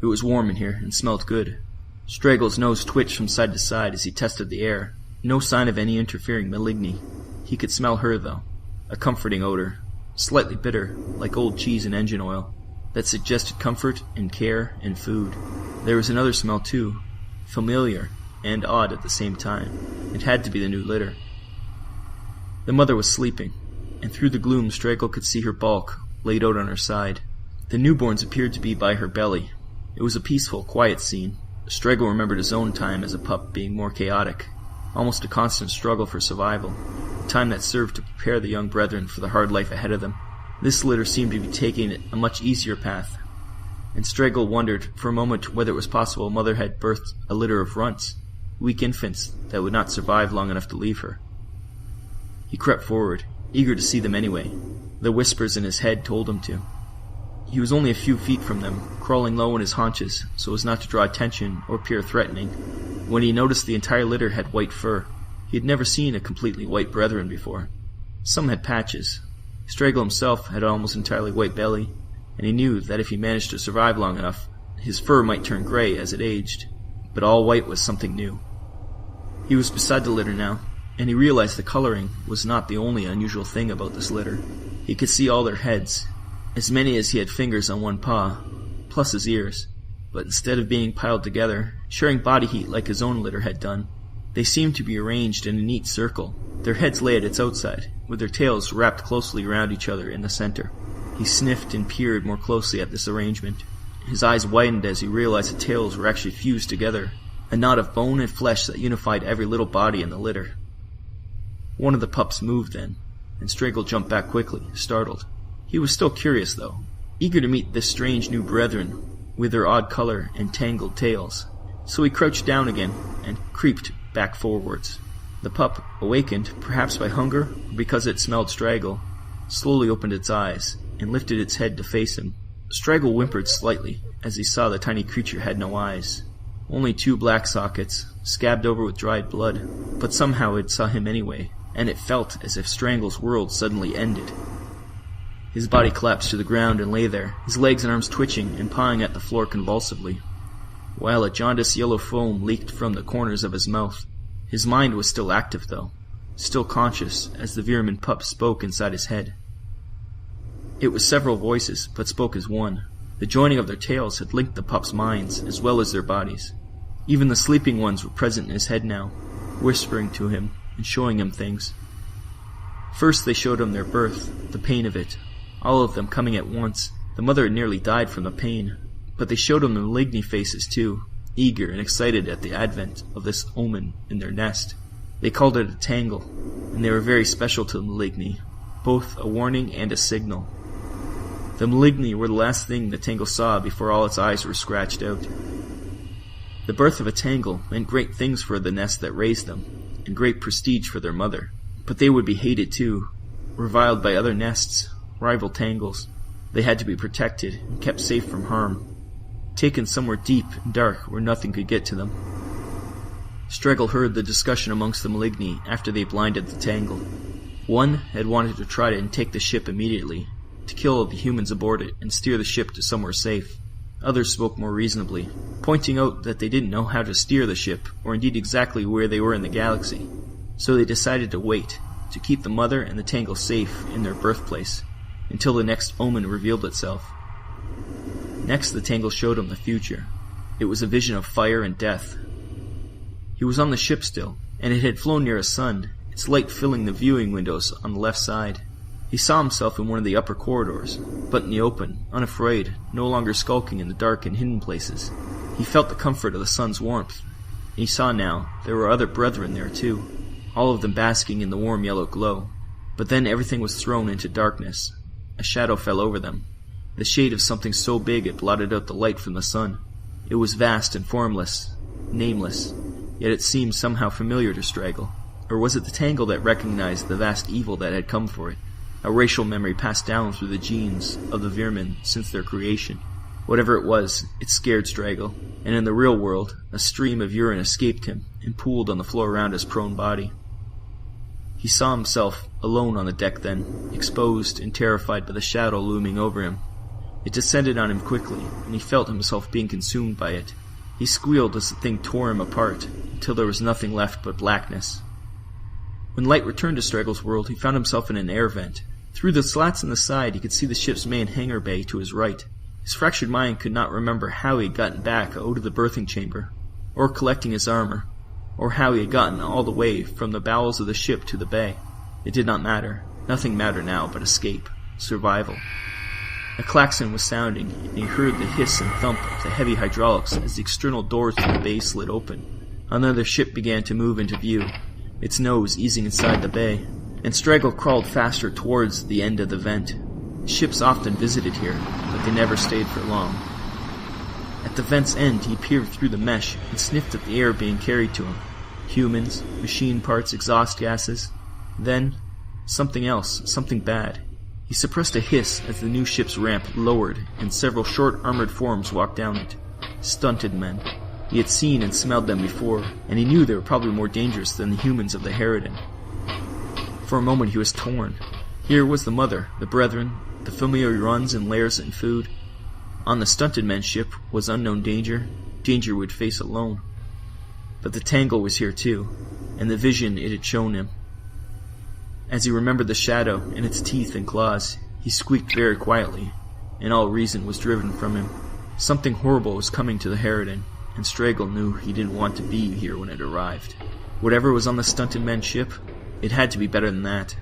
[SPEAKER 2] It was warm in here and smelled good. Straggle's nose twitched from side to side as he tested the air. No sign of any interfering Maligne. He could smell her, though. A comforting odor, slightly bitter, like old cheese and engine oil, that suggested comfort and care and food. There was another smell, too, familiar and odd at the same time. It had to be the new litter. The mother was sleeping, and through the gloom Straggle could see her bulk laid out on her side. The newborns appeared to be by her belly. It was a peaceful, quiet scene. Straggle remembered his own time as a pup being more chaotic, almost a constant struggle for survival, a time that served to prepare the young brethren for the hard life ahead of them. This litter seemed to be taking a much easier path, and Straggle wondered for a moment whether it was possible Mother had birthed a litter of runts, weak infants that would not survive long enough to leave her. He crept forward, eager to see them anyway. The whispers in his head told him to. He was only a few feet from them, crawling low on his haunches so as not to draw attention or appear threatening, when he noticed the entire litter had white fur. He had never seen a completely white brethren before. Some had patches. Straggle himself had an almost entirely white belly, and he knew that if he managed to survive long enough, his fur might turn gray as it aged, but all white was something new. He was beside the litter now, and he realized the coloring was not the only unusual thing about this litter. He could see all their heads, as many as he had fingers on one paw, plus his ears, but instead of being piled together, sharing body heat like his own litter had done, they seemed to be arranged in a neat circle. Their heads lay at its outside, with their tails wrapped closely around each other in the center. He sniffed and peered more closely at this arrangement. His eyes widened as he realized the tails were actually fused together, a knot of bone and flesh that unified every little body in the litter. One of the pups moved then, and Straggle jumped back quickly, startled. He was still curious, though, eager to meet this strange new brethren with their odd color and tangled tails. So he crouched down again and creeped back forwards. The pup, awakened, perhaps by hunger or because it smelled Straggle, slowly opened its eyes and lifted its head to face him. Straggle whimpered slightly as he saw the tiny creature had no eyes, only 2 black sockets, scabbed over with dried blood, but somehow it saw him anyway, and it felt as if Straggle's world suddenly ended. His body collapsed to the ground and lay there, his legs and arms twitching and pawing at the floor convulsively, while a jaundiced yellow foam leaked from the corners of his mouth. His mind was still active, though, still conscious as the Veerman pup spoke inside his head. It was several voices, but spoke as one. The joining of their tails had linked the pups' minds as well as their bodies. Even the sleeping ones were present in his head now, whispering to him and showing him things. First they showed him their birth, the pain of it, all of them coming at once. The mother had nearly died from the pain, but they showed him the Maligne faces too, eager and excited at the advent of this omen in their nest. They called it a tangle, and they were very special to the Maligne, both a warning and a signal. The Maligne were the last thing the tangle saw before all its eyes were scratched out. The birth of a tangle meant great things for the nest that raised them, and great prestige for their mother. But they would be hated too, reviled by other nests, rival tangles. They had to be protected and kept safe from harm, taken somewhere deep and dark where nothing could get to them. Straggle heard the discussion amongst the Maligne after they blinded the tangle. One had wanted to try to take the ship immediately, to kill the humans aboard it and steer the ship to somewhere safe. Others spoke more reasonably, pointing out that they didn't know how to steer the ship, or indeed exactly where they were in the galaxy. So they decided to wait, to keep the mother and the tangle safe in their birthplace, until the next omen revealed itself. Next, the Tangle showed him the future. It was a vision of fire and death. He was on the ship still, and it had flown near a sun, its light filling the viewing windows on the left side. He saw himself in one of the upper corridors, but in the open, unafraid, no longer skulking in the dark and hidden places. He felt the comfort of the sun's warmth. He saw now there were other brethren there too, all of them basking in the warm yellow glow. But then everything was thrown into darkness. A shadow fell over them, the shade of something so big it blotted out the light from the sun. It was vast and formless, nameless, yet it seemed somehow familiar to Straggle. Or was it the Tangle that recognized the vast evil that had come for it? A racial memory passed down through the genes of the Vermin since their creation. Whatever it was, it scared Straggle, and in the real world, a stream of urine escaped him and pooled on the floor around his prone body. He saw himself alone on the deck then, exposed and terrified by the shadow looming over him. It descended on him quickly, and he felt himself being consumed by it. He squealed as the thing tore him apart, until there was nothing left but blackness. When light returned to Straggle's world, he found himself in an air vent. Through the slats in the side, he could see the ship's main hangar bay to his right. His fractured mind could not remember how he had gotten back out of the berthing chamber, or collecting his armor, or how he had gotten all the way from the bowels of the ship to the bay. It did not matter. Nothing mattered now but escape, survival. A klaxon was sounding, and he heard the hiss and thump of the heavy hydraulics as the external doors to the bay slid open. Another ship began to move into view, its nose easing inside the bay, and Straggle crawled faster towards the end of the vent. Ships often visited here, but they never stayed for long. At the vent's end, he peered through the mesh and sniffed at the air being carried to him. Humans, machine parts, exhaust gases. Then, something else, something bad. He suppressed a hiss as the new ship's ramp lowered and several short armored forms walked down it. Stunted men. He had seen and smelled them before, and he knew they were probably more dangerous than the humans of the Harridan. For a moment he was torn. Here was the mother, the brethren, the familiar runs and lairs and food. On the stunted men's ship was unknown danger he would face alone. But the Tangle was here too, and the vision it had shown him. As he remembered the shadow and its teeth and claws, he squeaked very quietly, and all reason was driven from him. Something horrible was coming to the Harridan, and Straggle knew he didn't want to be here when it arrived. Whatever was on the stunted men's ship, it had to be better than that.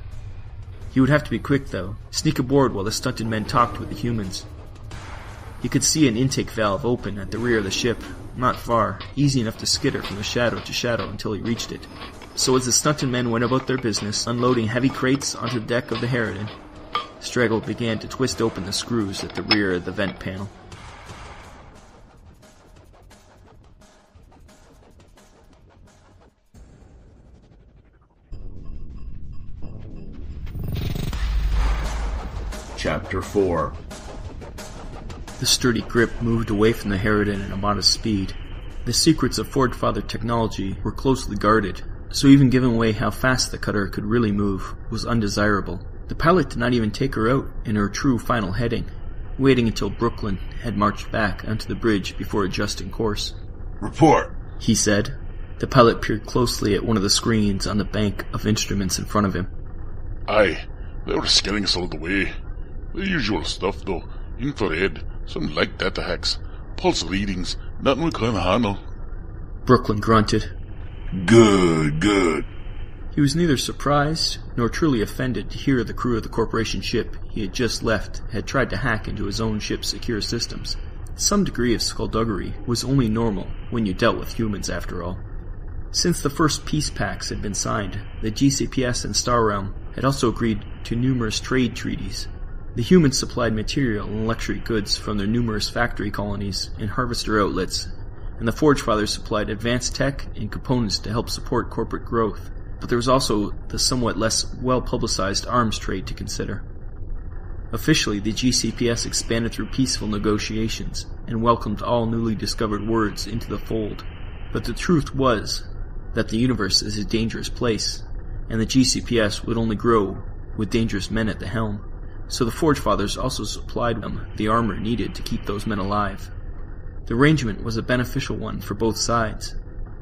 [SPEAKER 2] He would have to be quick, though, sneak aboard while the stunted men talked with the humans. He could see an intake valve open at the rear of the ship, not far, easy enough to skitter from shadow to shadow until he reached it. So as the stunted men went about their business, unloading heavy crates onto the deck of the Harridan, Straggle began to twist open the screws at the rear of the vent panel.
[SPEAKER 1] Chapter 4.
[SPEAKER 2] The sturdy grip moved away from the Harridan at a modest speed. The secrets of Forge-Father technology were closely guarded, so even giving away how fast the cutter could really move was undesirable. The pilot did not even take her out in her true final heading, waiting until Brukelyn had marched back onto the bridge before adjusting course.
[SPEAKER 4] Report,
[SPEAKER 2] he said. The pilot peered closely at one of the screens on the bank of instruments in front of him.
[SPEAKER 6] Aye, they were scanning us all the way. The usual stuff, though. Infrared, something like that, the hacks. Pulse readings, nothing we couldn't handle.
[SPEAKER 2] Brukelyn grunted.
[SPEAKER 4] Good.
[SPEAKER 2] He was neither surprised nor truly offended to hear the crew of the Corporation ship he had just left had tried to hack into his own ship's secure systems. Some degree of skullduggery was only normal when you dealt with humans, after all. Since the first peace pacts had been signed, the GCPS and Star Realm had also agreed to numerous trade treaties. The humans supplied material and luxury goods from their numerous factory colonies and harvester outlets, and the Forge Fathers supplied advanced tech and components to help support corporate growth. But there was also the somewhat less well-publicized arms trade to consider. Officially, the GCPS expanded through peaceful negotiations and welcomed all newly discovered words into the fold. But the truth was that the universe is a dangerous place, and the GCPS would only grow with dangerous men at the helm. So the Forge Fathers also supplied them the armor needed to keep those men alive. The arrangement was a beneficial one for both sides.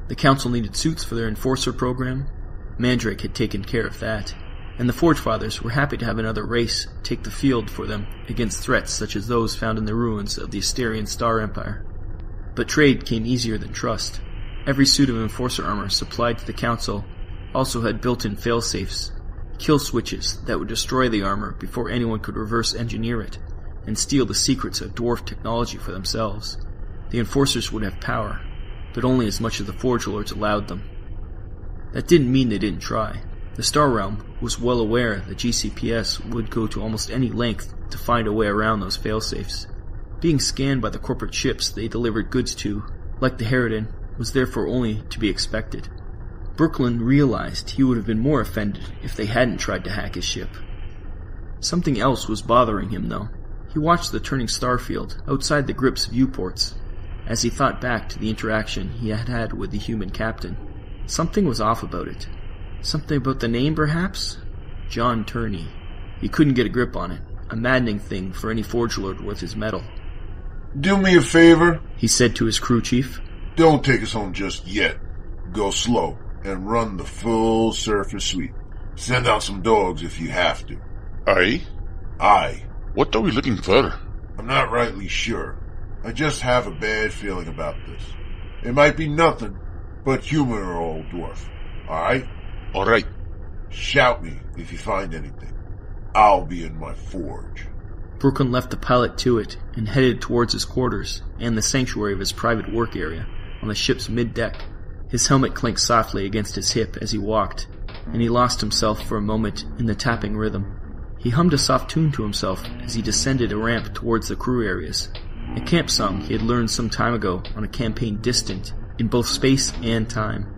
[SPEAKER 2] The Council needed suits for their Enforcer program. Mandrake had taken care of that, and the Forge Fathers were happy to have another race take the field for them against threats such as those found in the ruins of the Asterian Star Empire. But trade came easier than trust. Every suit of Enforcer armor supplied to the Council also had built-in failsafes, kill switches that would destroy the armor before anyone could reverse engineer it, and steal the secrets of dwarf technology for themselves. The Enforcers would have power, but only as much as the Forge Lords allowed them. That didn't mean they didn't try. The Star Realm was well aware that GCPS would go to almost any length to find a way around those failsafes. Being scanned by the corporate ships they delivered goods to, like the Harridan, was therefore only to be expected. Brukelyn realized he would have been more offended if they hadn't tried to hack his ship. Something else was bothering him, though. He watched the turning starfield outside the Grip's viewports as he thought back to the interaction he had had with the human captain. Something was off about it. Something about the name, perhaps? John Turney. He couldn't get a grip on it, a maddening thing for any Forge Lord worth his metal.
[SPEAKER 4] Do me a favor,
[SPEAKER 2] he said to his crew chief.
[SPEAKER 4] Don't take us home just yet. Go slow and run the full surface sweep. Send out some dogs if you have to.
[SPEAKER 6] Aye?
[SPEAKER 4] Aye.
[SPEAKER 6] What are we looking for?
[SPEAKER 4] I'm not rightly sure. I just have a bad feeling about this. It might be nothing but human or old dwarf. Alright?
[SPEAKER 6] Alright.
[SPEAKER 4] Shout me if you find anything. I'll be in my forge.
[SPEAKER 2] Brukelyn left the pilot to it and headed towards his quarters and the sanctuary of his private work area on the ship's mid-deck. His helmet clinked softly against his hip as he walked, and he lost himself for a moment in the tapping rhythm. He hummed a soft tune to himself as he descended a ramp towards the crew areas, a camp song he had learned some time ago on a campaign distant in both space and time.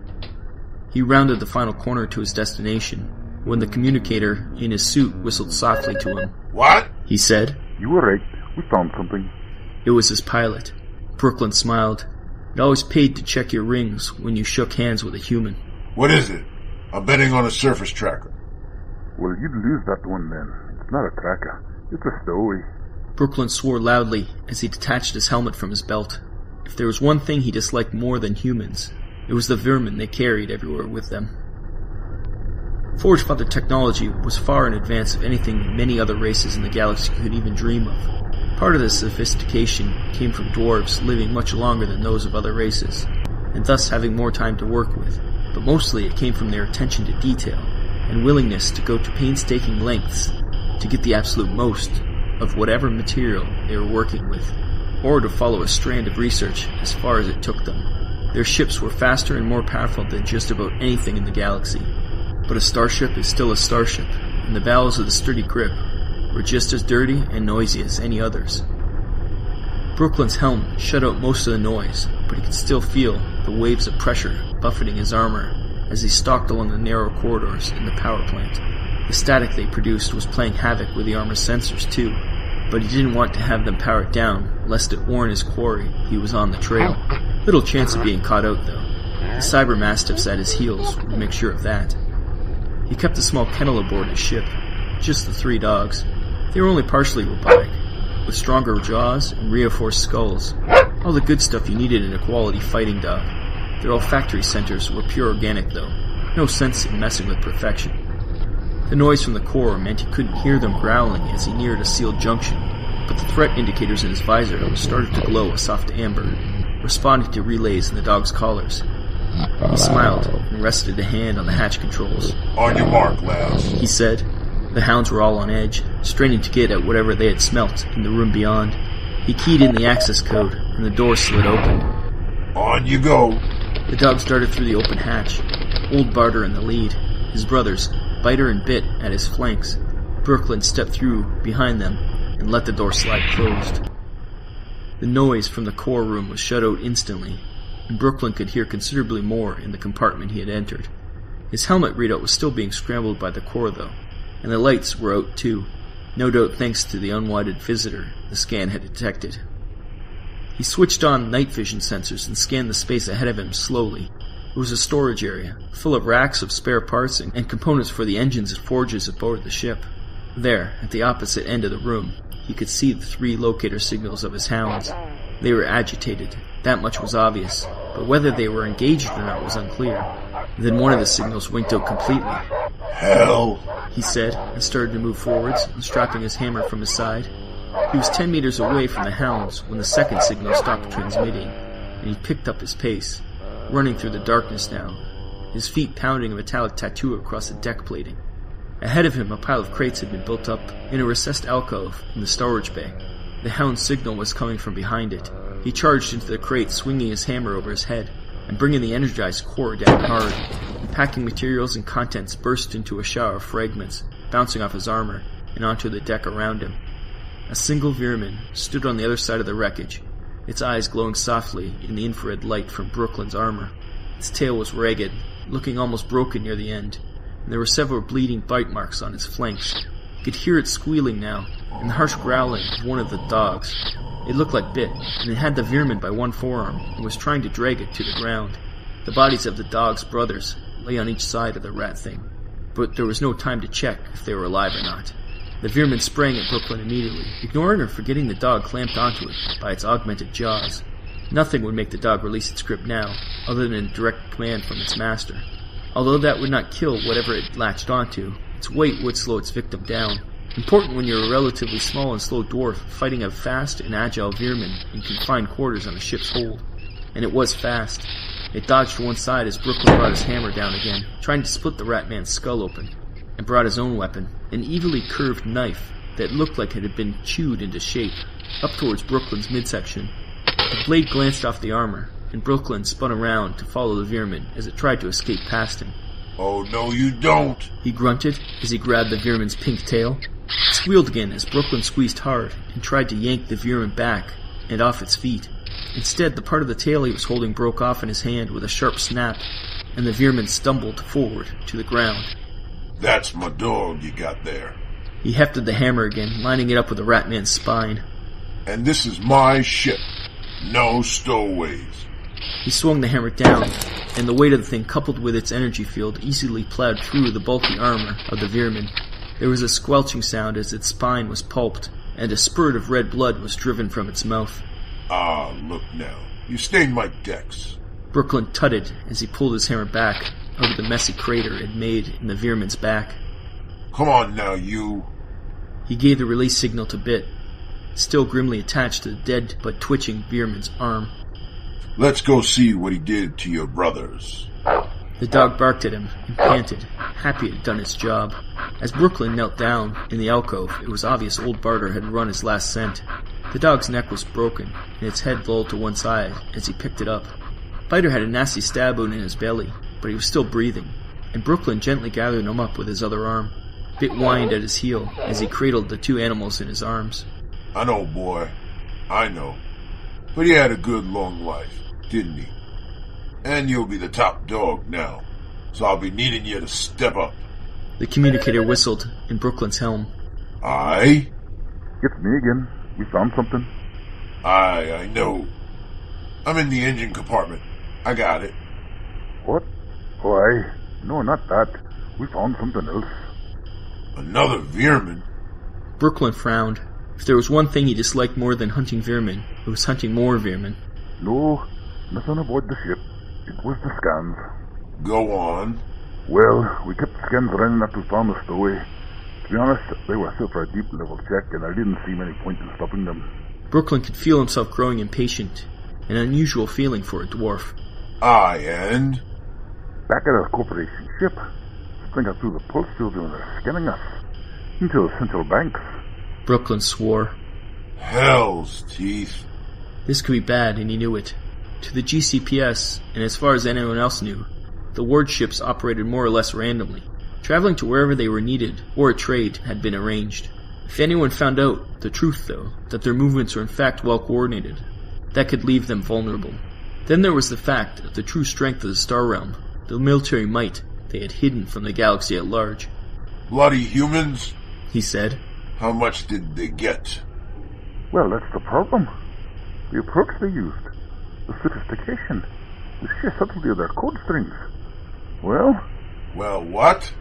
[SPEAKER 2] He rounded the final corner to his destination when the communicator in his suit whistled softly to him.
[SPEAKER 4] What?
[SPEAKER 2] He said.
[SPEAKER 7] You were right. We found something.
[SPEAKER 2] It was his pilot. Brukelyn smiled. It always paid to check your rings when you shook hands with a human.
[SPEAKER 4] What is it? I'm betting on a surface tracker.
[SPEAKER 7] Well, you'd lose that one then. It's not a tracker. It's a stowaway.
[SPEAKER 2] Brukelyn swore loudly as he detached his helmet from his belt. If there was one thing he disliked more than humans, it was the vermin they carried everywhere with them. Forge Father technology was far in advance of anything many other races in the galaxy could even dream of. Part of this sophistication came from dwarves living much longer than those of other races, and thus having more time to work with, but mostly it came from their attention to detail and willingness to go to painstaking lengths to get the absolute most of whatever material they were working with, or to follow a strand of research as far as it took them. Their ships were faster and more powerful than just about anything in the galaxy, but a starship is still a starship, and the bowels of the sturdy Grip were just as dirty and noisy as any others. Brukelyn's helm shut out most of the noise, but he could still feel the waves of pressure buffeting his armor as he stalked along the narrow corridors in the power plant. The static they produced was playing havoc with the armor's sensors too, but he didn't want to have them powered down lest it warn his quarry he was on the trail. Little chance of being caught out though. The cyber mastiffs at his heels would make sure of that. He kept a small kennel aboard his ship, just the 3 dogs. They were only partially robotic, with stronger jaws and reinforced skulls. All the good stuff you needed in a quality fighting dog. Their olfactory centers were pure organic though, no sense in messing with perfection. The noise from the core meant he couldn't hear them growling as he neared a sealed junction, but the threat indicators in his visor started to glow a soft amber, responding to relays in the dog's collars. He smiled and rested a hand on the hatch controls.
[SPEAKER 4] On your mark, lads,
[SPEAKER 2] he said. The hounds were all on edge, straining to get at whatever they had smelt in the room beyond. He keyed in the access code, and the door slid open.
[SPEAKER 4] On you go.
[SPEAKER 2] The dogs darted through the open hatch, Old Barter in the lead, his brothers, Biter and Bit, at his flanks. Brukelyn stepped through behind them and let the door slide closed. The noise from the core room was shut out instantly, and Brukelyn could hear considerably more in the compartment he had entered. His helmet readout was still being scrambled by the core, though, and the lights were out too, no doubt thanks to the unwanted visitor the scan had detected. He switched on night vision sensors and scanned the space ahead of him slowly. It was a storage area, full of racks of spare parts and components for the engines and forges aboard the ship. There, at the opposite end of the room, he could see the 3 locator signals of his hounds. They were agitated, that much was obvious, but whether they were engaged or not was unclear. Then one of the signals winked out completely.
[SPEAKER 4] Hell.
[SPEAKER 2] he said, and started to move forwards, unstrapping his hammer from his side. He was 10 meters away from the hounds when the second signal stopped transmitting, and he picked up his pace, running through the darkness now, his feet pounding a metallic tattoo across the deck plating. Ahead of him, a pile of crates had been built up in a recessed alcove in the storage bay. The hound's signal was coming from behind it. He charged into the crate, swinging his hammer over his head, and bringing the energized core down hard. Packing materials and contents burst into a shower of fragments, bouncing off his armor and onto the deck around him. A single Veerman stood on the other side of the wreckage, its eyes glowing softly in the infrared light from Brukelyn's armor. Its tail was ragged, looking almost broken near the end, and there were several bleeding bite marks on its flanks. He could hear it squealing now, and the harsh growling of one of the dogs. It looked like Bit, and it had the Veerman by one forearm and was trying to drag it to the ground. The bodies of the dog's brothers lay on each side of the rat thing, but there was no time to check if they were alive or not. The Veerman sprang at Brukelyn immediately, ignoring or forgetting the dog clamped onto it by its augmented jaws. Nothing would make the dog release its grip now, other than a direct command from its master. Although that would not kill whatever it latched onto, its weight would slow its victim down. Important when you're a relatively small and slow dwarf fighting a fast and agile Veerman in confined quarters on a ship's hold. And it was fast. It dodged to one side as Brukelyn brought his hammer down again, trying to split the rat man's skull open, and brought his own weapon, an evilly curved knife that looked like it had been chewed into shape, up towards Brukelyn's midsection. The blade glanced off the armor, and Brukelyn spun around to follow the Veerman as it tried to escape past him.
[SPEAKER 4] Oh, no, you don't,
[SPEAKER 2] he grunted as he grabbed the Veerman's pink tail. It squealed again as Brukelyn squeezed hard and tried to yank the Veerman back and off its feet. Instead, the part of the tail he was holding broke off in his hand with a sharp snap, and the Veerman stumbled forward to the ground.
[SPEAKER 4] That's my dog you got there.
[SPEAKER 2] He hefted the hammer again, lining it up with the rat man's spine.
[SPEAKER 4] And this is my ship. No stowaways.
[SPEAKER 2] He swung the hammer down, and the weight of the thing coupled with its energy field easily plowed through the bulky armor of the Veerman. There was a squelching sound as its spine was pulped, and a spurt of red blood was driven from its mouth.
[SPEAKER 4] Ah, look now. You stained my decks.
[SPEAKER 2] Brukelyn tutted as he pulled his hammer back out of the messy crater it made in the Veerman's back.
[SPEAKER 4] Come on now, you.
[SPEAKER 2] He gave the release signal to Bit, still grimly attached to the dead but twitching Veerman's arm.
[SPEAKER 4] Let's go see what he did to your brothers.
[SPEAKER 2] The dog barked at him and panted, happy it had done its job. As Brukelyn knelt down in the alcove, it was obvious old Barter had run his last scent. The dog's neck was broken, and its head lolled to one side as he picked it up. Biter had a nasty stab wound in his belly, but he was still breathing, and Brukelyn gently gathered him up with his other arm. Bit whined at his heel as he cradled the two animals in his arms.
[SPEAKER 4] I know, boy. I know. But he had a good long life, didn't he? And you'll be the top dog now, so I'll be needing you to step up.
[SPEAKER 2] The communicator whistled in Brukelyn's helm.
[SPEAKER 4] Aye?
[SPEAKER 7] It's me again. We found something.
[SPEAKER 4] Aye, I know. I'm in the engine compartment. I got it.
[SPEAKER 7] What? Oh, aye. No, not that. We found something else.
[SPEAKER 4] Another Veerman?
[SPEAKER 2] Brukelyn frowned. If there was one thing he disliked more than hunting Veerman, it was hunting more Veerman.
[SPEAKER 7] No, nothing aboard the ship. It was the scans.
[SPEAKER 4] Go on.
[SPEAKER 7] Well, we kept the scans running after we found the stowaway. To be honest, they were set for a deep level check, and I didn't see many point in stopping them.
[SPEAKER 2] Brukelyn could feel himself growing impatient, an unusual feeling for a dwarf.
[SPEAKER 4] Aye, and?
[SPEAKER 7] Back at our corporation ship, springer through the pulse field and they're scanning us into the central banks.
[SPEAKER 2] Brukelyn swore.
[SPEAKER 4] Hell's teeth.
[SPEAKER 2] This could be bad, and he knew it. To the GCPS, and as far as anyone else knew, the ward ships operated more or less randomly, traveling to wherever they were needed, or a trade had been arranged. If anyone found out the truth, though, that their movements were in fact well coordinated, that could leave them vulnerable. Then there was the fact of the true strength of the Star Realm, the military might they had hidden from the galaxy at large.
[SPEAKER 4] Bloody humans?
[SPEAKER 2] He said.
[SPEAKER 4] How much did they get?
[SPEAKER 7] Well, that's the problem. The approach they used, the sophistication, the sheer subtlety of their code strings. Well,
[SPEAKER 4] what?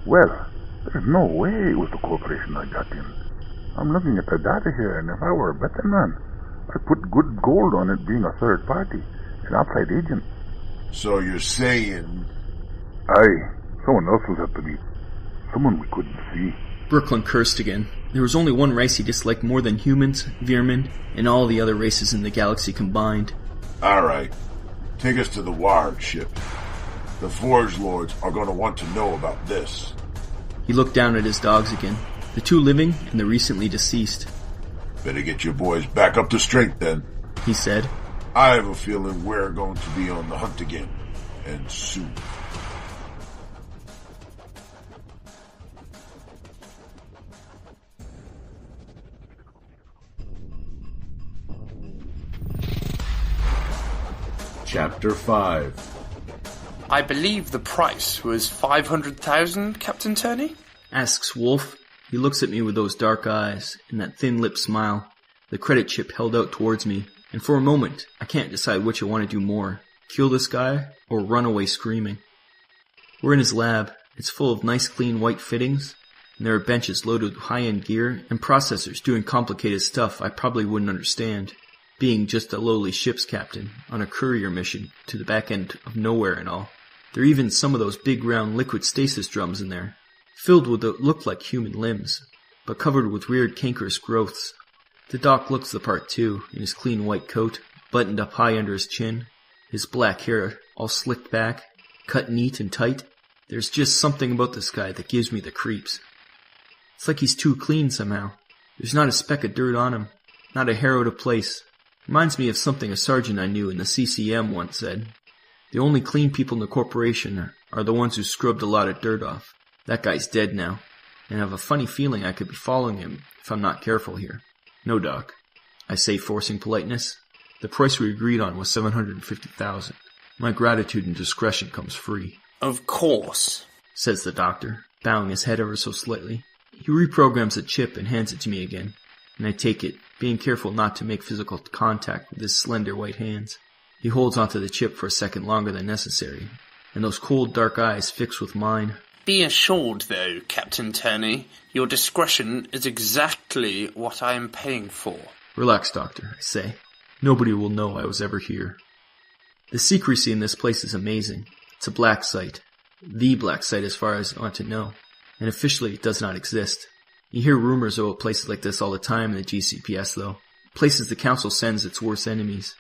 [SPEAKER 7] Well, there's no way it was the corporation I got in. I'm looking at the data here, and if I were a betting man, I'd put good gold on it being a third party, an outside agent.
[SPEAKER 4] So you're saying...
[SPEAKER 7] Aye, someone else was at the meet. Someone we couldn't see.
[SPEAKER 2] Brukelyn cursed again. There was only one race he disliked more than humans, Veermen, and all the other races in the galaxy combined.
[SPEAKER 4] Alright, take us to the wired ship. The Forge Lords are going to want to know about this.
[SPEAKER 2] He looked down at his dogs again, the two living and the recently deceased.
[SPEAKER 4] Better get your boys back up to strength then,
[SPEAKER 2] he said.
[SPEAKER 4] I have a feeling we're going to be on the hunt again, and soon.
[SPEAKER 1] Chapter 5.
[SPEAKER 8] I believe the price was 500,000, Captain Turney?
[SPEAKER 2] Asks Wolff. He looks at me with those dark eyes and that thin-lipped smile, the credit chip held out towards me, and for a moment, I can't decide which I want to do more, kill this guy or run away screaming. We're in his lab. It's full of nice clean white fittings, and there are benches loaded with high-end gear and processors doing complicated stuff I probably wouldn't understand, being just a lowly ship's captain on a courier mission to the back end of nowhere and all. There are even some of those big round liquid stasis drums in there, filled with what looked like human limbs, but covered with weird cankerous growths. The doc looks the part too, in his clean white coat, buttoned up high under his chin, his black hair all slicked back, cut neat and tight. There's just something about this guy that gives me the creeps. It's like he's too clean somehow. There's not a speck of dirt on him, not a hair out of place. Reminds me of something a sergeant I knew in the CCM once said. The only clean people in the corporation are the ones who scrubbed a lot of dirt off. That guy's dead now, and I have a funny feeling I could be following him if I'm not careful here. No, Doc, I say, forcing politeness. The price we agreed on was 750,000. My gratitude and discretion comes free.
[SPEAKER 8] Of course,
[SPEAKER 2] says the doctor, bowing his head ever so slightly. He reprograms the chip and hands it to me again, and I take it, being careful not to make physical contact with his slender white hands. He holds onto the chip for a second longer than necessary, and those cold dark eyes fixed with mine.
[SPEAKER 8] Be assured, though, Captain Turney, your discretion is exactly what I am paying for.
[SPEAKER 2] Relax, Doctor, I say. Nobody will know I was ever here. The secrecy in this place is amazing. It's a black site. The black site as far as I want to know. And officially it does not exist. You hear rumors about places like this all the time in the GCPS, though. Places the Council sends its worst enemies.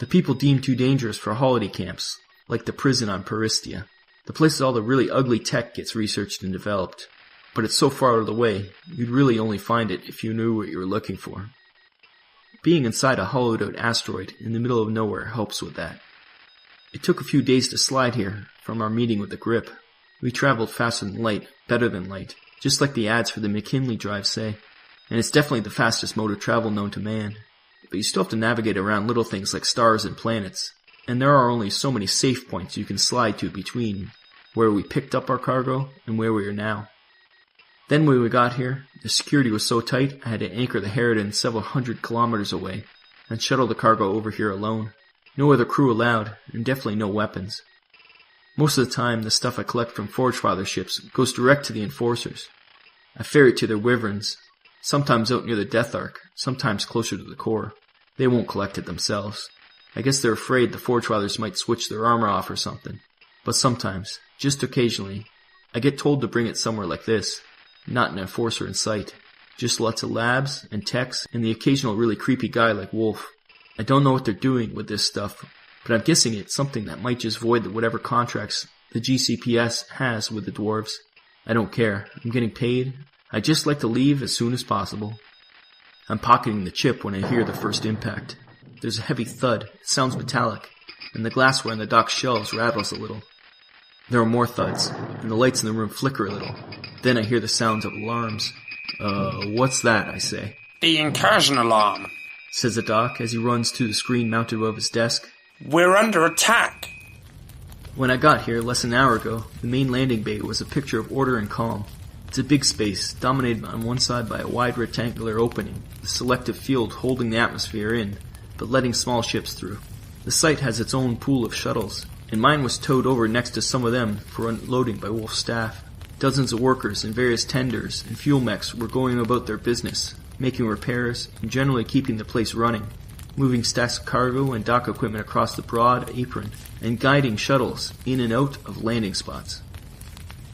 [SPEAKER 2] The people deemed too dangerous for holiday camps, like the prison on Peristia. The places all the really ugly tech gets researched and developed. But it's so far out of the way, you'd really only find it if you knew what you were looking for. Being inside a hollowed-out asteroid in the middle of nowhere helps with that. It took a few days to slide here from our meeting with the Grip. We traveled faster than light, better than light, just like the ads for the McKinley drive say. And it's definitely the fastest mode of travel known to man. But you still have to navigate around little things like stars and planets. And there are only so many safe points you can slide to between where we picked up our cargo and where we are now. Then when we got here, the security was so tight I had to anchor the Harridan several hundred kilometers away and shuttle the cargo over here alone. No other crew allowed, and definitely no weapons. Most of the time, the stuff I collect from Forgefather ships goes direct to the Enforcers. I ferry it to their wyverns, sometimes out near the Death Arc, sometimes closer to the core. They won't collect it themselves. I guess they're afraid the Forgefathers might switch their armor off or something. But sometimes, just occasionally, I get told to bring it somewhere like this. Not an Enforcer in sight. Just lots of labs and techs and the occasional really creepy guy like Wolff. I don't know what they're doing with this stuff, but I'm guessing it's something that might just void whatever contracts the GCPS has with the dwarves. I don't care. I'm getting paid. I'd just like to leave as soon as possible. I'm pocketing the chip when I hear the first impact. There's a heavy thud. It sounds metallic, and the glassware on the dock's shelves rattles a little. There are more thuds, and the lights in the room flicker a little. Then I hear the sounds of alarms. What's that, I say.
[SPEAKER 8] The incursion alarm,
[SPEAKER 2] says the doc as he runs to the screen mounted above his desk.
[SPEAKER 8] We're under attack.
[SPEAKER 2] When I got here less than an hour ago, the main landing bay was a picture of order and calm. It's a big space, dominated on one side by a wide rectangular opening, the selective field holding the atmosphere in, but letting small ships through. The site has its own pool of shuttles, and mine was towed over next to some of them for unloading by Wolff's staff. Dozens of workers and various tenders and fuel mechs were going about their business, making repairs and generally keeping the place running, moving stacks of cargo and dock equipment across the broad apron, and guiding shuttles in and out of landing spots.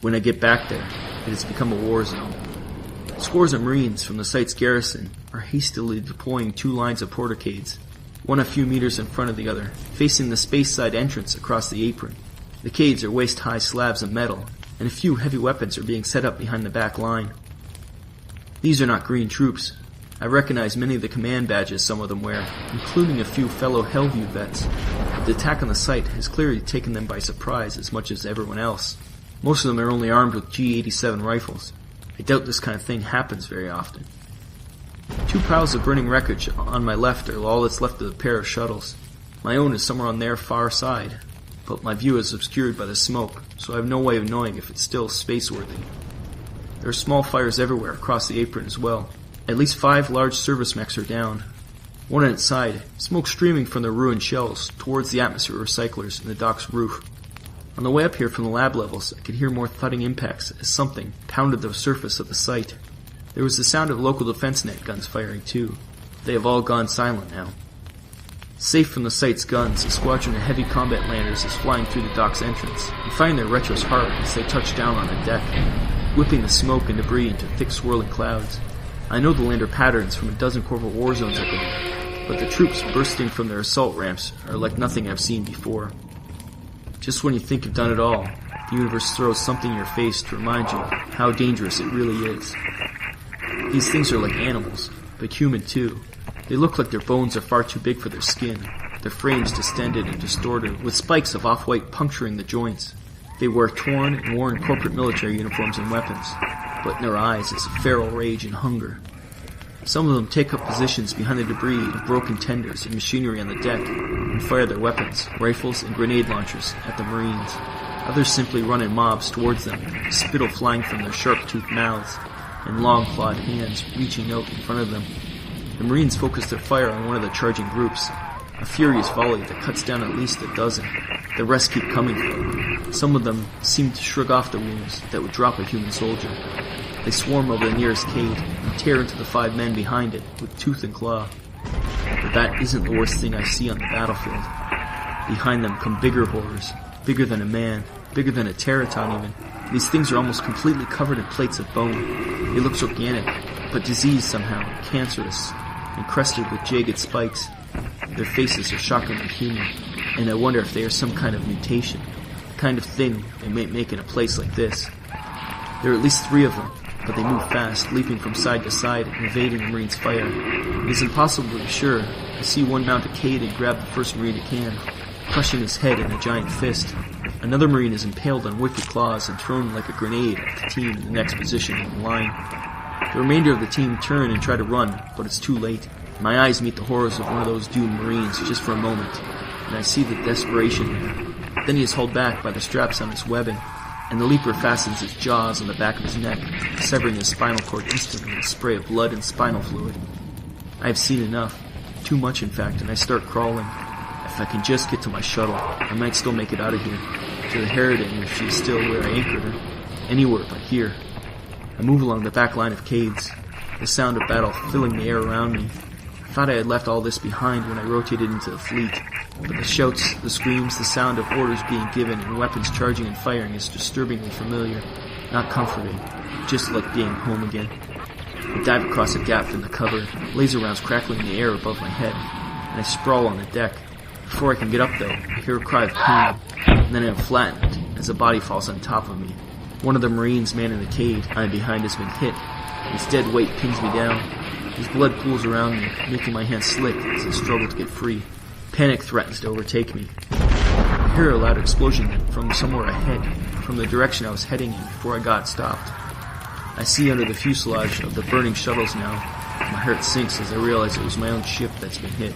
[SPEAKER 2] When I get back there, it has become a war zone. Scores of Marines from the site's garrison are hastily deploying 2 lines of porticades, one a few meters in front of the other, facing the space side entrance across the apron. The cades are waist-high slabs of metal, and a few heavy weapons are being set up behind the back line. These are not green troops. I recognize many of the command badges some of them wear, including a few fellow Hellview vets. The attack on the site has clearly taken them by surprise as much as everyone else. Most of them are only armed with G87 rifles. I doubt this kind of thing happens very often. 2 piles of burning wreckage on my left are all that's left of the pair of shuttles. My own is somewhere on their far side, but my view is obscured by the smoke, so I have no way of knowing if it's still space-worthy. There are small fires everywhere across the apron as well. At least 5 large service mechs are down. One on its side, smoke streaming from their ruined shells towards the atmosphere recyclers in the dock's roof. On the way up here from the lab levels, I could hear more thudding impacts as something pounded the surface of the site. There was the sound of local defense net guns firing too. They have all gone silent now. Safe from the site's guns, a squadron of heavy combat landers is flying through the dock's entrance and firing their retros hard as they touch down on the deck, whipping the smoke and debris into thick swirling clouds. I know the lander patterns from a dozen Corporal war zones I've been in, but the troops bursting from their assault ramps are like nothing I've seen before. Just when you think you've done it all, the universe throws something in your face to remind you how dangerous it really is. These things are like animals, but human too. They look like their bones are far too big for their skin, their frames distended and distorted, with spikes of off-white puncturing the joints. They wear torn and worn corporate military uniforms and weapons, but in their eyes is feral rage and hunger. Some of them take up positions behind the debris of broken tenders and machinery on the deck and fire their weapons, rifles and grenade launchers, at the Marines. Others simply run in mobs towards them, spittle flying from their sharp-toothed mouths and long-clawed hands reaching out in front of them. The Marines focus their fire on one of the charging groups, a furious volley that cuts down at least a dozen. The rest keep coming for them. Some of them seem to shrug off the wounds that would drop a human soldier. They swarm over the nearest cade and tear into the 5 men behind it with tooth and claw. But that isn't the worst thing I see on the battlefield. Behind them come bigger horrors, bigger than a man, bigger than a Teraton even. These things are almost completely covered in plates of bone. It looks organic, but diseased somehow, cancerous, and crested with jagged spikes. Their faces are shockingly human, and I wonder if they are some kind of mutation, the kind of thing they might make in a place like this. There are at least 3 of them, but they move fast, leaping from side to side and evading the Marine's fire. It is impossible to be sure. I see one mount a cade and grab the first Marine he can, crushing his head in a giant fist. Another Marine is impaled on wicked claws and thrown like a grenade at the team in the next position in the line. The remainder of the team turn and try to run, but it's too late. My eyes meet the horrors of one of those doomed Marines just for a moment, and I see the desperation there. Then he is hauled back by the straps on his webbing, and the leaper fastens his jaws on the back of his neck, severing his spinal cord instantly in a spray of blood and spinal fluid. I have seen enough, too much in fact, and I start crawling. If I can just get to my shuttle, I might still make it out of here, to the Harridan if she is still where I anchored her, anywhere but here. I move along the back line of cades, the sound of battle filling the air around me. I thought I had left all this behind when I rotated into the fleet, but the shouts, the screams, the sound of orders being given and weapons charging and firing is disturbingly familiar, not comforting, just like being home again. I dive across a gap in the cover, laser rounds crackling in the air above my head, and I sprawl on the deck. Before I can get up though, I hear a cry of pain, and then I am flattened as a body falls on top of me. One of the Marines manning the cade I am behind has been hit, and his dead weight pins me down. His blood pools around me, making my hands slick as I struggle to get free. Panic threatens to overtake me. I hear a loud explosion then from somewhere ahead, from the direction I was heading in before I got stopped. I see under the fuselage of the burning shuttles now. My heart sinks as I realize it was my own ship that's been hit.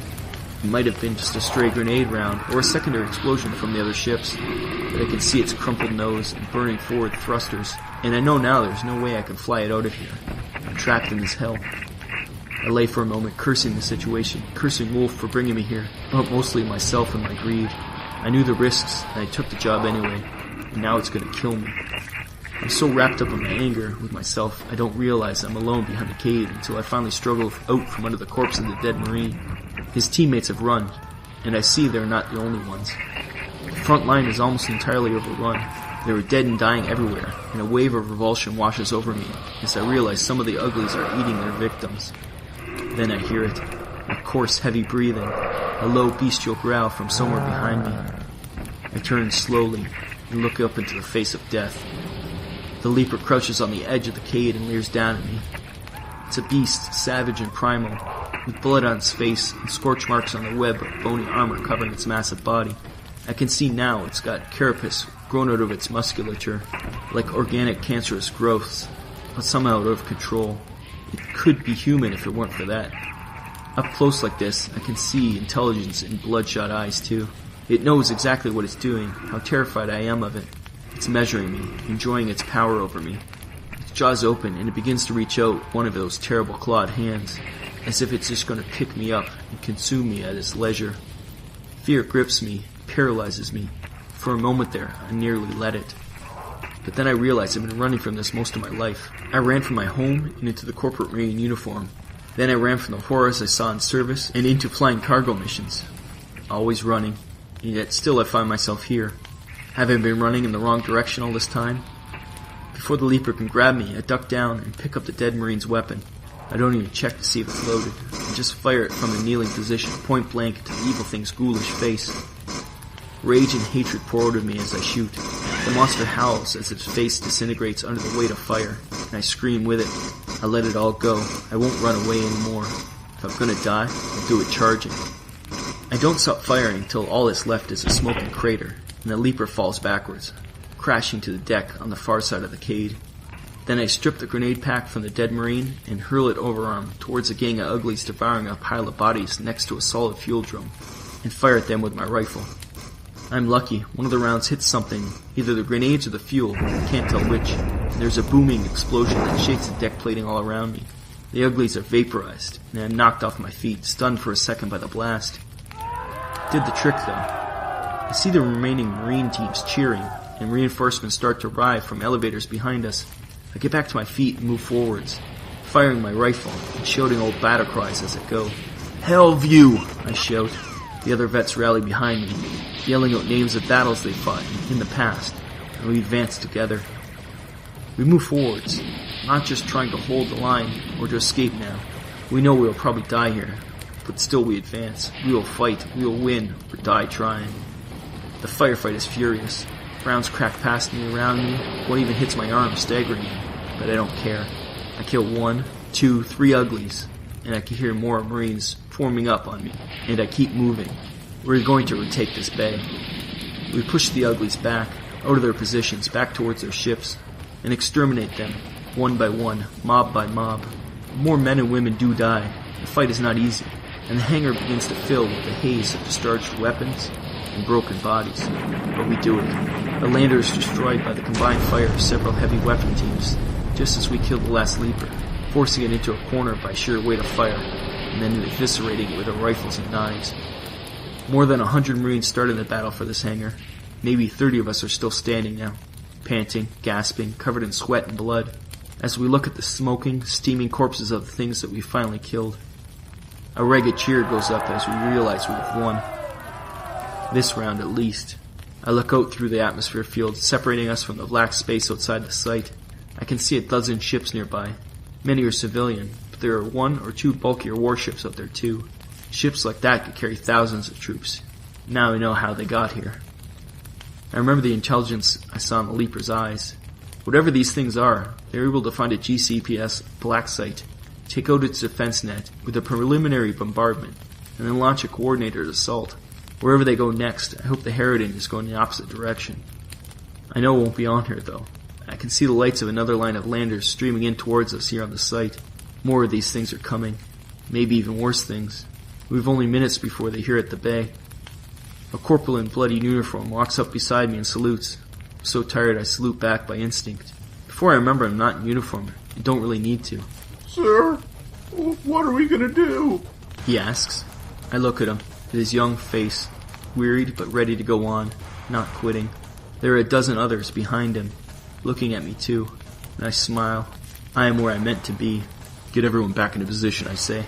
[SPEAKER 2] It might have been just a stray grenade round or a secondary explosion from the other ships, but I can see its crumpled nose and burning forward thrusters, and I know now there's no way I can fly it out of here. I'm trapped in this hell. I lay for a moment cursing the situation, cursing Wolff for bringing me here, but mostly myself and my greed. I knew the risks, and I took the job anyway, and now it's going to kill me. I'm so wrapped up in my anger with myself, I don't realize I'm alone behind the cade until I finally struggle out from under the corpse of the dead Marine. His teammates have run, and I see they're not the only ones. The front line is almost entirely overrun. There were dead and dying everywhere, and a wave of revulsion washes over me as I realize some of the uglies are eating their victims. Then I hear it, a coarse, heavy breathing, a low, bestial growl from somewhere behind me. I turn slowly and look up into the face of death. The leaper crouches on the edge of the cave and leers down at me. It's a beast, savage and primal, with blood on its face and scorch marks on the web of bony armor covering its massive body. I can see now it's got carapace grown out of its musculature, like organic cancerous growths, but somehow out of control. It could be human if it weren't for that. Up close like this, I can see intelligence in bloodshot eyes too. It knows exactly what it's doing, how terrified I am of it. It's measuring me, enjoying its power over me. Its jaws open and it begins to reach out one of those terrible clawed hands, as if it's just going to pick me up and consume me at its leisure. Fear grips me, paralyzes me. For a moment there, I nearly let it. But then I realized I've been running from this most of my life. I ran from my home and into the corporate marine uniform. Then I ran from the horrors I saw in service and into flying cargo missions. Always running, and yet still I find myself here. Have I been running in the wrong direction all this time? Before the leaper can grab me, I duck down and pick up the dead marine's weapon. I don't even check to see if it's loaded. I just fire it from a kneeling position, point blank to the evil thing's ghoulish face. Rage and hatred pour out of me as I shoot. The monster howls as its face disintegrates under the weight of fire, and I scream with it. I let it all go. I won't run away anymore. If I'm gonna die, I'll do it charging. I don't stop firing until all that's left is a smoking crater, and the leaper falls backwards, crashing to the deck on the far side of the cave. Then I strip the grenade pack from the dead marine and hurl it overarm towards a gang of uglies devouring a pile of bodies next to a solid fuel drum, and fire at them with my rifle. I'm lucky. One of the rounds hits something, either the grenades or the fuel, I can't tell which, and there's a booming explosion that shakes the deck plating all around me. The uglies are vaporized, and I'm knocked off my feet, stunned for a second by the blast. Did the trick though. I see the remaining marine teams cheering, and reinforcements start to arrive from elevators behind us. I get back to my feet and move forwards, firing my rifle and shouting old battle cries as I go. Hellview! I shout. The other vets rally behind me, yelling out names of battles they fought in the past, and we advance together. We move forwards, not just trying to hold the line or to escape now. We know we will probably die here, but still we advance. We will fight, we will win, or die trying. The firefight is furious. Rounds crack past me, around me, one even hits my arm, staggering me, but I don't care. I kill 1, 2, 3 uglies, and I can hear more Marines forming up on me, and I keep moving. We're going to retake this bay. We push the uglies back, out of their positions, back towards their ships, and exterminate them, one by one, mob by mob. More men and women do die. The fight is not easy, and the hangar begins to fill with the haze of discharged weapons and broken bodies. But we do it. The lander is destroyed by the combined fire of several heavy weapon teams, just as we kill the last leaper, forcing it into a corner by sheer weight of fire, and then eviscerating it with our rifles and knives. More than 100 Marines started the battle for this hangar. Maybe 30 of us are still standing now, panting, gasping, covered in sweat and blood, as we look at the smoking, steaming corpses of the things that we finally killed. A ragged cheer goes up as we realize we have won. This round at least. I look out through the atmosphere field, separating us from the black space outside the site. I can see a dozen ships nearby. Many are civilian, but there are 1 or 2 bulkier warships out there too. Ships like that could carry thousands of troops. Now I know how they got here. I remember the intelligence I saw in the Leaper's eyes. Whatever these things are, they were able to find a GCPS black site, take out its defense net with a preliminary bombardment, and then launch a coordinated assault. Wherever they go next, I hope the Harridan is going the opposite direction. I know it won't be on here though. I can see the lights of another line of landers streaming in towards us here on the site. More of these things are coming. Maybe even worse things. We've only minutes before they're here at the bay. A corporal in bloody uniform walks up beside me and salutes. I'm so tired I salute back by instinct. Before I remember I'm not in uniform. I don't really need to.
[SPEAKER 1] Sir, what are we gonna do?
[SPEAKER 2] He asks. I look at him, at his young face, wearied but ready to go on, not quitting. There are a dozen others behind him, looking at me too, and I smile. I am where I meant to be. Get everyone back into position, I say.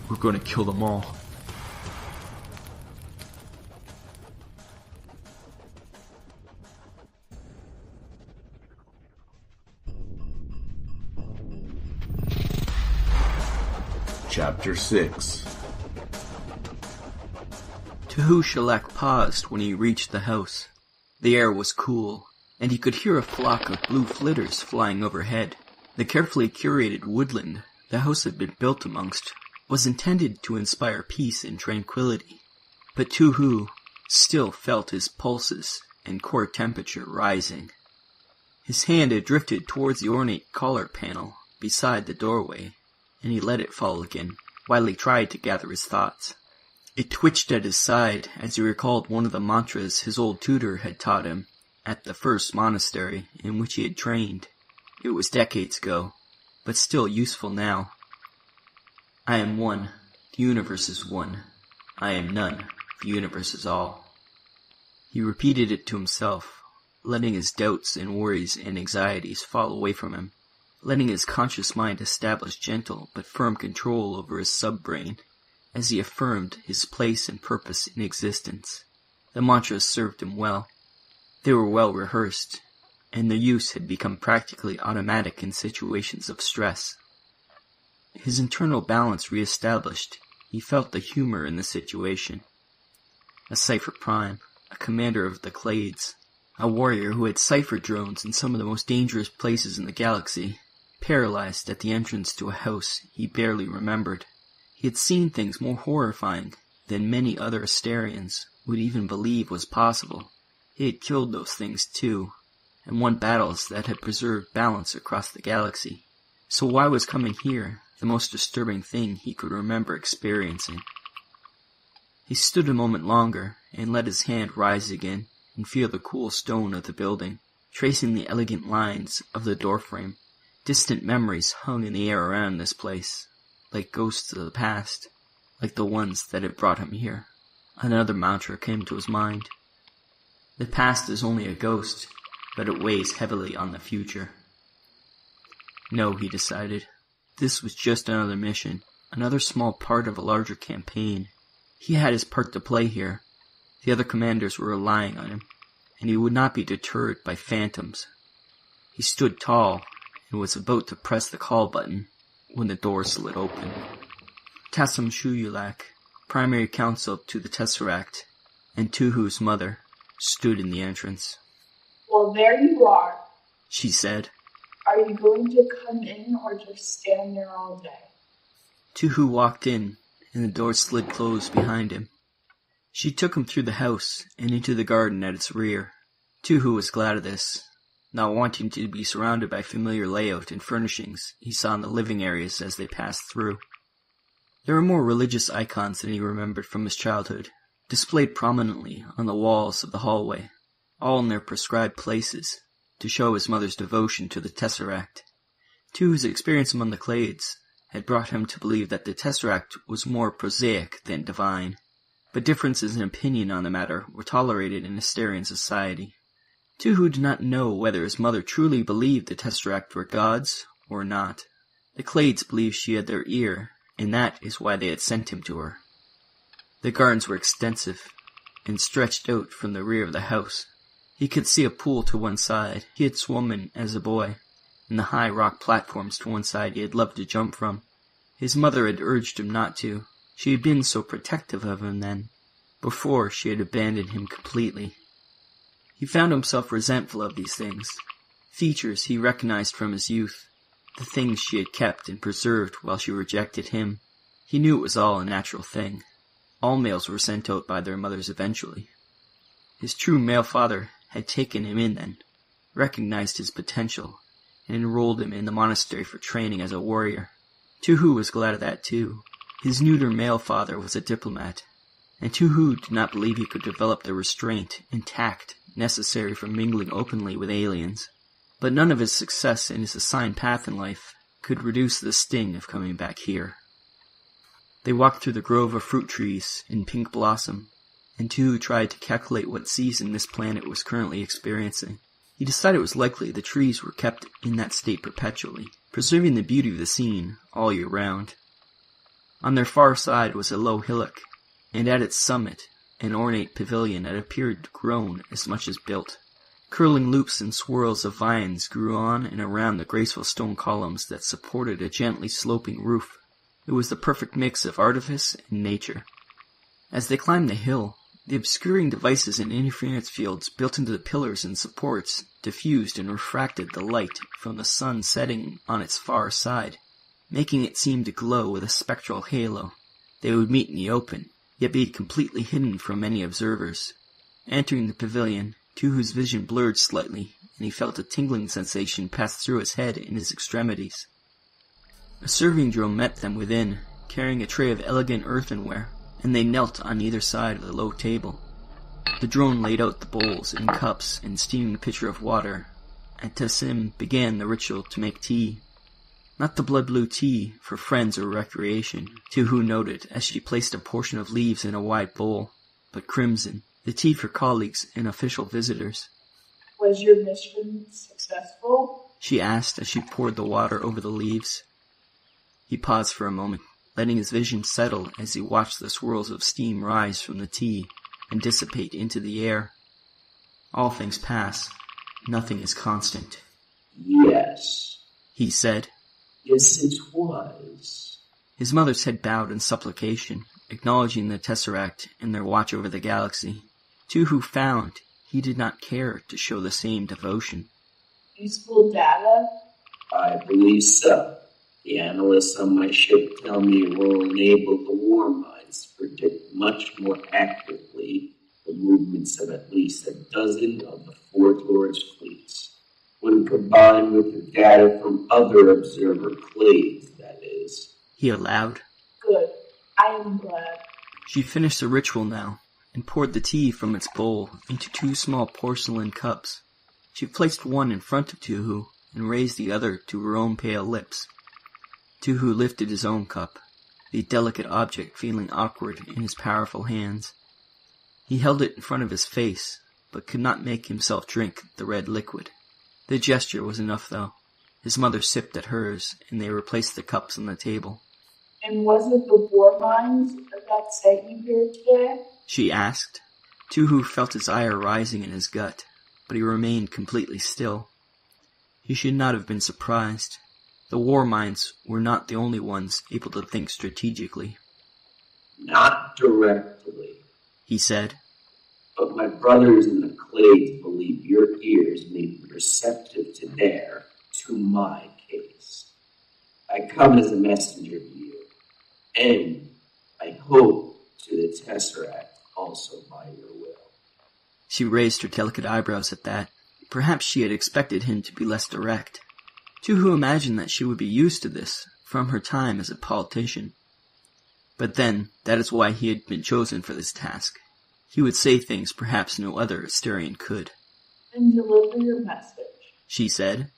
[SPEAKER 2] We're going to kill them all.
[SPEAKER 1] Chapter 6.
[SPEAKER 2] Shu'u'lak paused when he reached the house. The air was cool, and he could hear a flock of blue flitters flying overhead. The carefully curated woodland the house had been built amongst was intended to inspire peace and tranquility, but Tui Hu still felt his pulses and core temperature rising. His hand had drifted towards the ornate collar panel beside the doorway, and he let it fall again, while he tried to gather his thoughts. It twitched at his side as he recalled one of the mantras his old tutor had taught him at the first monastery in which he had trained. It was decades ago, but still useful now. I am one, the universe is one. I am none, the universe is all. He repeated it to himself, letting his doubts and worries and anxieties fall away from him, letting his conscious mind establish gentle but firm control over his subbrain as he affirmed his place and purpose in existence. The mantras served him well. They were well rehearsed, and their use had become practically automatic in situations of stress. His internal balance reestablished, he felt the humor in the situation. A Cipher Prime, a commander of the Clades, a warrior who had cipher drones in some of the most dangerous places in the galaxy, paralyzed at the entrance to a house he barely remembered. He had seen things more horrifying than many other Astarians would even believe was possible. He had killed those things too, and won battles that had preserved balance across the galaxy. So why was coming here the most disturbing thing he could remember experiencing? He stood a moment longer and let his hand rise again and feel the cool stone of the building, tracing the elegant lines of the doorframe. Distant memories hung in the air around this place, like ghosts of the past, like the ones that had brought him here. Another mantra came to his mind. The past is only a ghost, but it weighs heavily on the future. No, he decided. This was just another mission, another small part of a larger campaign. He had his part to play here. The other commanders were relying on him, and he would not be deterred by phantoms. He stood tall and was about to press the call button when the door slid open. Tasim Shu'u'lak, primary counsel to the Tesseract, and Tui Hu's mother, stood in the entrance.
[SPEAKER 9] Well, there you are,
[SPEAKER 2] she said.
[SPEAKER 9] Are you going to come in or just stand there all day?
[SPEAKER 2] Tui Hu walked in, and the door slid closed behind him. She took him through the house and into the garden at its rear. Tui Hu was glad of this, not wanting to be surrounded by familiar layout and furnishings he saw in the living areas as they passed through. There were more religious icons than he remembered from his childhood, displayed prominently on the walls of the hallway, all in their prescribed places, to show his mother's devotion to the Tesseract. Tui Hu's experience among the Clades had brought him to believe that the Tesseract was more prosaic than divine, but differences in opinion on the matter were tolerated in Astarian society. Tui Hu did not know whether his mother truly believed the Tesseract were gods or not. The Clades believed she had their ear, and that is why they had sent him to her. The gardens were extensive, and stretched out from the rear of the house. He could see a pool to one side he had swum in as a boy, and the high rock platforms to one side he had loved to jump from. His mother had urged him not to. She had been so protective of him then, before she had abandoned him completely. He found himself resentful of these things, features he recognized from his youth, the things she had kept and preserved while she rejected him. He knew it was all a natural thing. All males were sent out by their mothers eventually. His true male father had taken him in then, recognized his potential, and enrolled him in the monastery for training as a warrior. Tui Hu was glad of that too. His neuter male father was a diplomat, and Tui Hu did not believe he could develop the restraint and tact necessary for mingling openly with aliens. But none of his success in his assigned path in life could reduce the sting of coming back here. They walked through the grove of fruit trees in pink blossom, and Tui Hu tried to calculate what season this planet was currently experiencing. He decided it was likely the trees were kept in that state perpetually, preserving the beauty of the scene all year round. On their far side was a low hillock, and at its summit an ornate pavilion that appeared grown as much as built. Curling loops and swirls of vines grew on and around the graceful stone columns that supported a gently sloping roof. It was the perfect mix of artifice and nature. As they climbed the hill, the obscuring devices and interference fields built into the pillars and supports diffused and refracted the light from the sun setting on its far side, making it seem to glow with a spectral halo. They would meet in the open, yet be completely hidden from any observers. Entering the pavilion, Tui Hu's vision blurred slightly, and he felt a tingling sensation pass through his head and his extremities. A serving drone met them within, carrying a tray of elegant earthenware, and they knelt on either side of the low table. The drone laid out the bowls and cups and steaming pitcher of water, and Tasim began the ritual to make tea. Not the blood-blue tea for friends or recreation, Tui Hu noted as she placed a portion of leaves in a wide bowl, but crimson, the tea for colleagues and official visitors.
[SPEAKER 9] Was your mission successful?
[SPEAKER 2] She asked as she poured the water over the leaves. He paused for a moment, letting his vision settle as he watched the swirls of steam rise from the tea and dissipate into the air. All things pass. Nothing is constant.
[SPEAKER 10] Yes,
[SPEAKER 2] he said.
[SPEAKER 10] Yes, it was.
[SPEAKER 2] His mother's head bowed in supplication, acknowledging the Tesseract and their watch over the galaxy. Tui Hu found he did not care to show the same devotion.
[SPEAKER 9] Useful data?
[SPEAKER 10] I believe so. The analysts on my ship tell me it will enable the war minds to predict much more accurately the movements of at least a dozen of the Fort Lord's fleets, when combined with the data from other observer clades, that is.
[SPEAKER 2] He allowed.
[SPEAKER 9] Good. I am glad.
[SPEAKER 2] She finished the ritual now, and poured the tea from its bowl into 2 small porcelain cups. She placed one in front of Tui Hu, and raised the other to her own pale lips. Tui Hu lifted his own cup, the delicate object feeling awkward in his powerful hands. He held it in front of his face, but could not make himself drink the red liquid. The gesture was enough, though. His mother sipped at hers, and they replaced the cups on the table.
[SPEAKER 9] And was it the war minds that sent you here today?
[SPEAKER 2] She asked. Tui Hu felt his ire rising in his gut, but he remained completely still. He should not have been surprised. The war minds were not the only ones able to think strategically.
[SPEAKER 10] Not directly,
[SPEAKER 2] he said.
[SPEAKER 10] But my brothers in the clades believe your ears may be receptive to my case. I come as a messenger to you, and I hope to the Tesseract also by your will.
[SPEAKER 2] She raised her delicate eyebrows at that. Perhaps she had expected him to be less direct. Tui Hu imagined that she would be used to this from her time as a politician. But then, that is why he had been chosen for this task. He would say things perhaps no other Asterian could.
[SPEAKER 9] And deliver your message,
[SPEAKER 2] she said.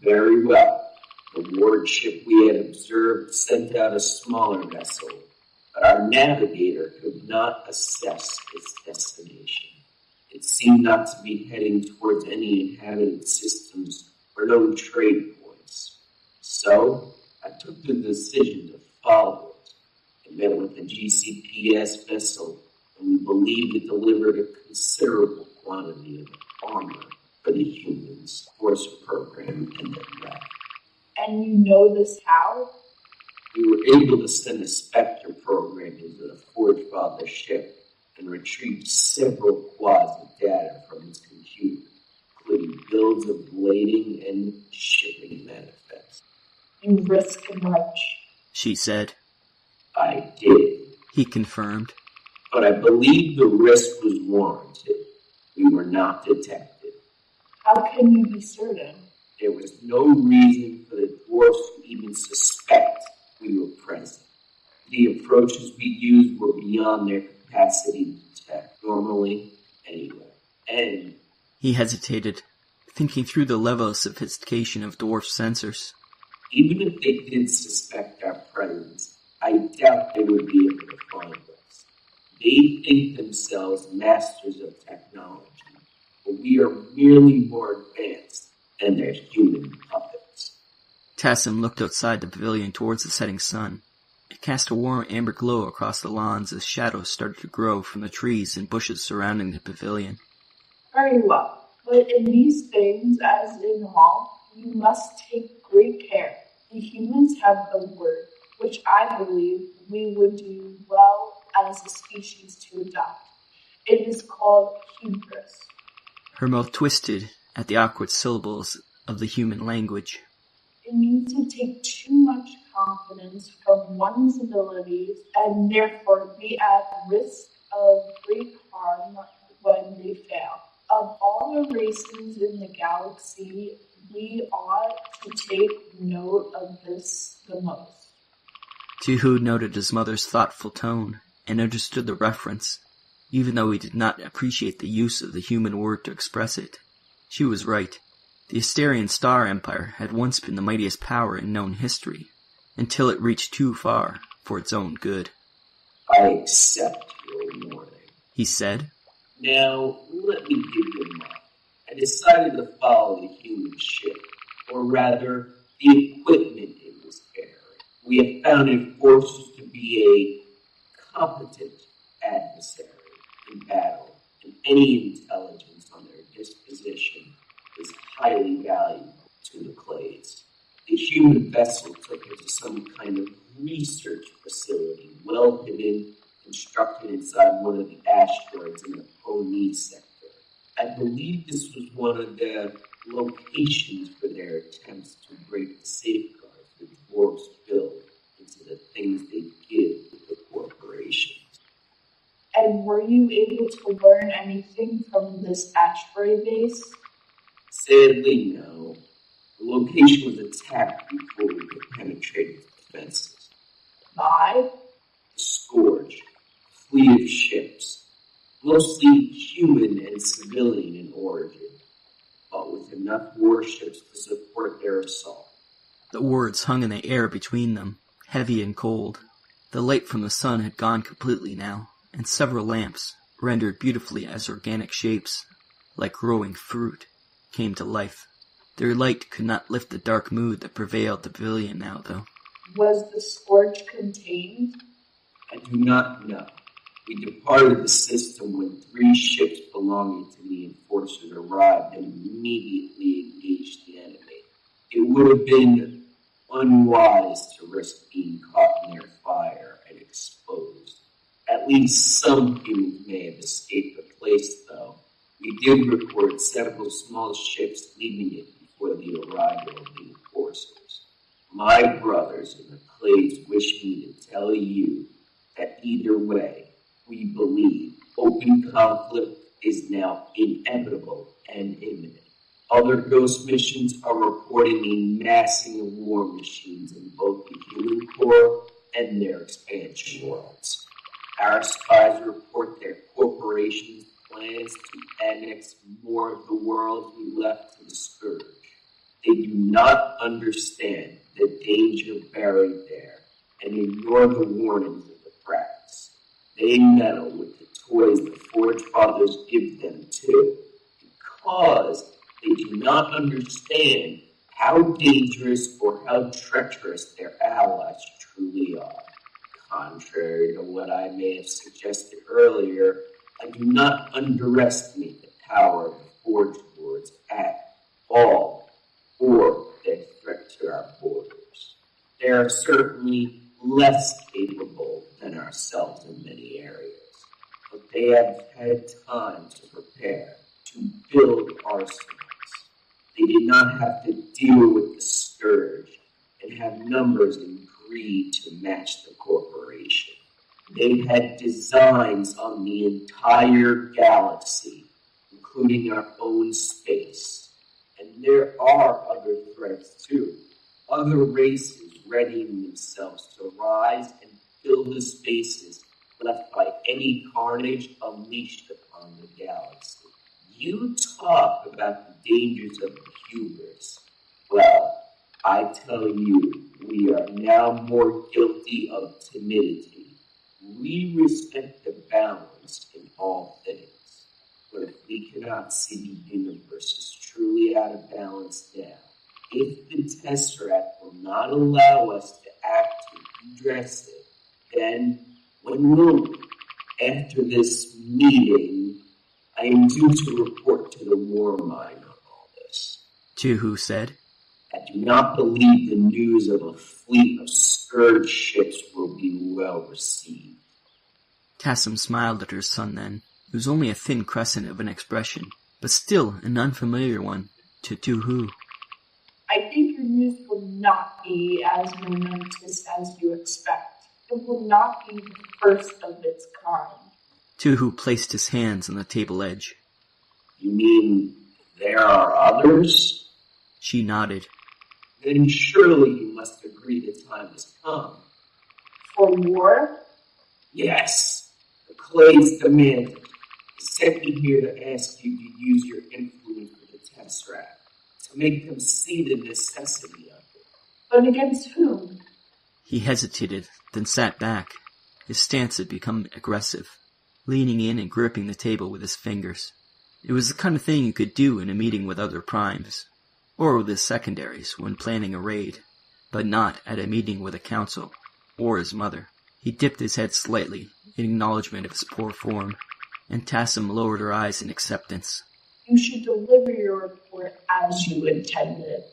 [SPEAKER 10] Very well. The ward ship we had observed sent out a smaller vessel, but our navigator could not assess its destination. It seemed not to be heading towards any inhabited systems or known trade points. So, I took the decision to follow it. I met with the GCPS vessel, and we believed it delivered a considerable quantity of armor for the humans, force program, and their rep.
[SPEAKER 9] And you know this how?
[SPEAKER 10] We were able to send a Spectre program into the Forge Father ship and retrieve several quads of data from its computer, including builds of blading and shipping manifests.
[SPEAKER 9] You risk much,
[SPEAKER 2] she said.
[SPEAKER 10] I did,
[SPEAKER 2] he confirmed.
[SPEAKER 10] But I believe the risk was warranted. We were not detected.
[SPEAKER 9] How can you be certain?
[SPEAKER 10] There was no reason for the dwarfs to even suspect we were present. The approaches we used were beyond their capacity to detect, normally, anyway. And
[SPEAKER 2] he hesitated, thinking through the level of sophistication of dwarf sensors.
[SPEAKER 10] Even if they did suspect our presence, I doubt they would be able to find us. They think themselves masters of technology, but we are merely more advanced than their human puppets.
[SPEAKER 2] Tasim looked outside the pavilion towards the setting sun. It cast a warm amber glow across the lawns as shadows started to grow from the trees and bushes surrounding the pavilion.
[SPEAKER 9] Very well, but in these things, as in all, you must take great care. The humans have the word. which I believe we would do well as a species to adopt. It is called hubris.
[SPEAKER 2] Her mouth twisted at the awkward syllables of the human language.
[SPEAKER 9] It means to take too much confidence from one's abilities and therefore be at risk of great harm when they fail. Of all the races in the galaxy, we ought to take note of this the most.
[SPEAKER 2] Tui Hu noted his mother's thoughtful tone and understood the reference, even though he did not appreciate the use of the human word to express it. She was right. The Asterian Star Empire had once been the mightiest power in known history, until it reached too far for its own good.
[SPEAKER 10] I accept your warning,
[SPEAKER 2] he said.
[SPEAKER 10] Now, let me give you mine. I decided to follow the human ship, or rather, the equipment it was carrying. We have found enforcers to be a competent adversary in battle, and any intelligence on their disposition is highly valuable to the Clades. The human vessel took us to some kind of research facility, well hidden, constructed inside one of the asteroids in the Pony sector. I believe this was one of their locations for their attempts to break the safeguards the dwarves build into the things they give to the corporations.
[SPEAKER 9] And were you able to learn anything from this asteroid base?
[SPEAKER 10] Sadly, no. The location was attacked before we could penetrate its defenses.
[SPEAKER 9] By?
[SPEAKER 10] The Scourge, a fleet of ships, mostly human and civilian in origin, but with enough warships to support their assault.
[SPEAKER 2] The words hung in the air between them, heavy and cold. The light from the sun had gone completely now, and several lamps, rendered beautifully as organic shapes, like growing fruit, came to life. Their light could not lift the dark mood that prevailed the pavilion now, though.
[SPEAKER 9] Was the Scourge contained?
[SPEAKER 10] I do not know. We departed the system when 3 ships belonging to the enforcers arrived and immediately engaged the enemy. It would have been unwise to risk being caught in their fire and exposed. At least some humans may have escaped the place, though. We did record several small ships leaving it before the arrival of the enforcers. My brothers and the Clades wish me to tell you that either way, we believe open conflict is now inevitable and imminent. Other ghost missions are reporting the massing of war machines in both the human core and their expansion worlds. Our spies report their corporations' plans to annex more of the world we left to the Scourge. They do not understand the danger buried there and ignore the warnings of the practice. They meddle with the toys the Forge Fathers give them too, because they do not understand how dangerous or how treacherous their allies truly are. Contrary to what I may have suggested earlier, I do not underestimate the power of the Forge Lords at all, or their threat to our borders. They are certainly less capable than ourselves in many areas, but they have had time to prepare, to build arsenals. They did not have to deal with the Scourge and have numbers and greed to match the corporation. They had designs on the entire galaxy, including our own space. And there are other threats too. Other races readying themselves to rise and fill the spaces left by any carnage unleashed upon the galaxy. You talk about the dangers of the hubris. Well, I tell you, we are now more guilty of timidity. We respect the balance in all things. But if we cannot see the universe is truly out of balance now, if the Tesseract will not allow us to act to redress it, then when will we? After this meeting, I am due to report to the War Mine on all this.
[SPEAKER 2] Tui Hu said.
[SPEAKER 10] I do not believe the news of a fleet of scourge ships will be well received.
[SPEAKER 2] Tasim smiled at her son then. It was only a thin crescent of an expression, but still an unfamiliar one to Tui Hu.
[SPEAKER 9] I think your news will not be as momentous as you expect. It will not be the first of its kind.
[SPEAKER 2] Tui Hu placed his hands on the table edge.
[SPEAKER 10] You mean there are others?
[SPEAKER 2] She nodded.
[SPEAKER 10] Then surely you must agree the time has come.
[SPEAKER 9] For war?
[SPEAKER 10] Yes. The Clays demand it. I sent me here to ask you to use your influence with the Tesseract, to make them see the necessity of it.
[SPEAKER 9] But against whom?
[SPEAKER 2] He hesitated, then sat back. His stance had become aggressive, leaning in and gripping the table with his fingers. It was the kind of thing you could do in a meeting with other primes, or with his secondaries when planning a raid, but not at a meeting with a council, or his mother. He dipped his head slightly, in acknowledgement of his poor form, and Tasim lowered her eyes in acceptance.
[SPEAKER 9] You should deliver your report as you intended,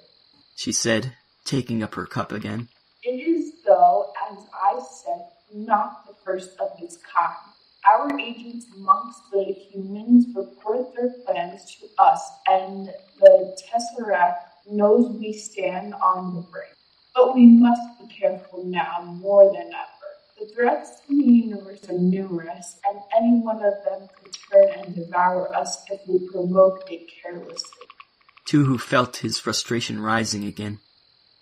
[SPEAKER 2] she said, taking up her cup again.
[SPEAKER 9] It is, though, as I said, not the first of its kind. Our agents amongst the humans report their plans to us, and the Tesseract knows we stand on the brink. But we must be careful now more than ever. The threats to the universe are numerous, and any one of them could turn and devour us if we provoke it carelessly.
[SPEAKER 2] Tui Hu felt his frustration rising again.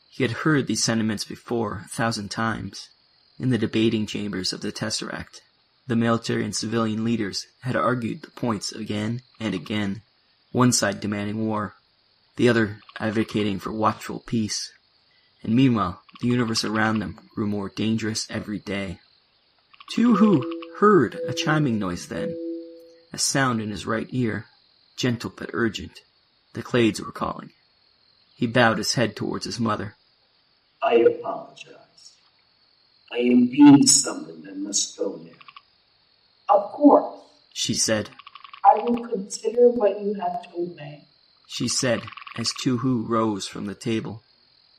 [SPEAKER 2] He had heard these sentiments before 1,000 times, in the debating chambers of the Tesseract. The military and civilian leaders had argued the points again and again, one side demanding war, the other advocating for watchful peace. And meanwhile, the universe around them grew more dangerous every day. Tui Hu heard a chiming noise then, a sound in his right ear, gentle but urgent. The Clades were calling. He bowed his head towards his mother.
[SPEAKER 10] I apologize. I am being summoned and must go now.
[SPEAKER 9] Of course,
[SPEAKER 2] she said.
[SPEAKER 9] I will consider what you have told me,
[SPEAKER 2] she said, as Tui Hu rose from the table.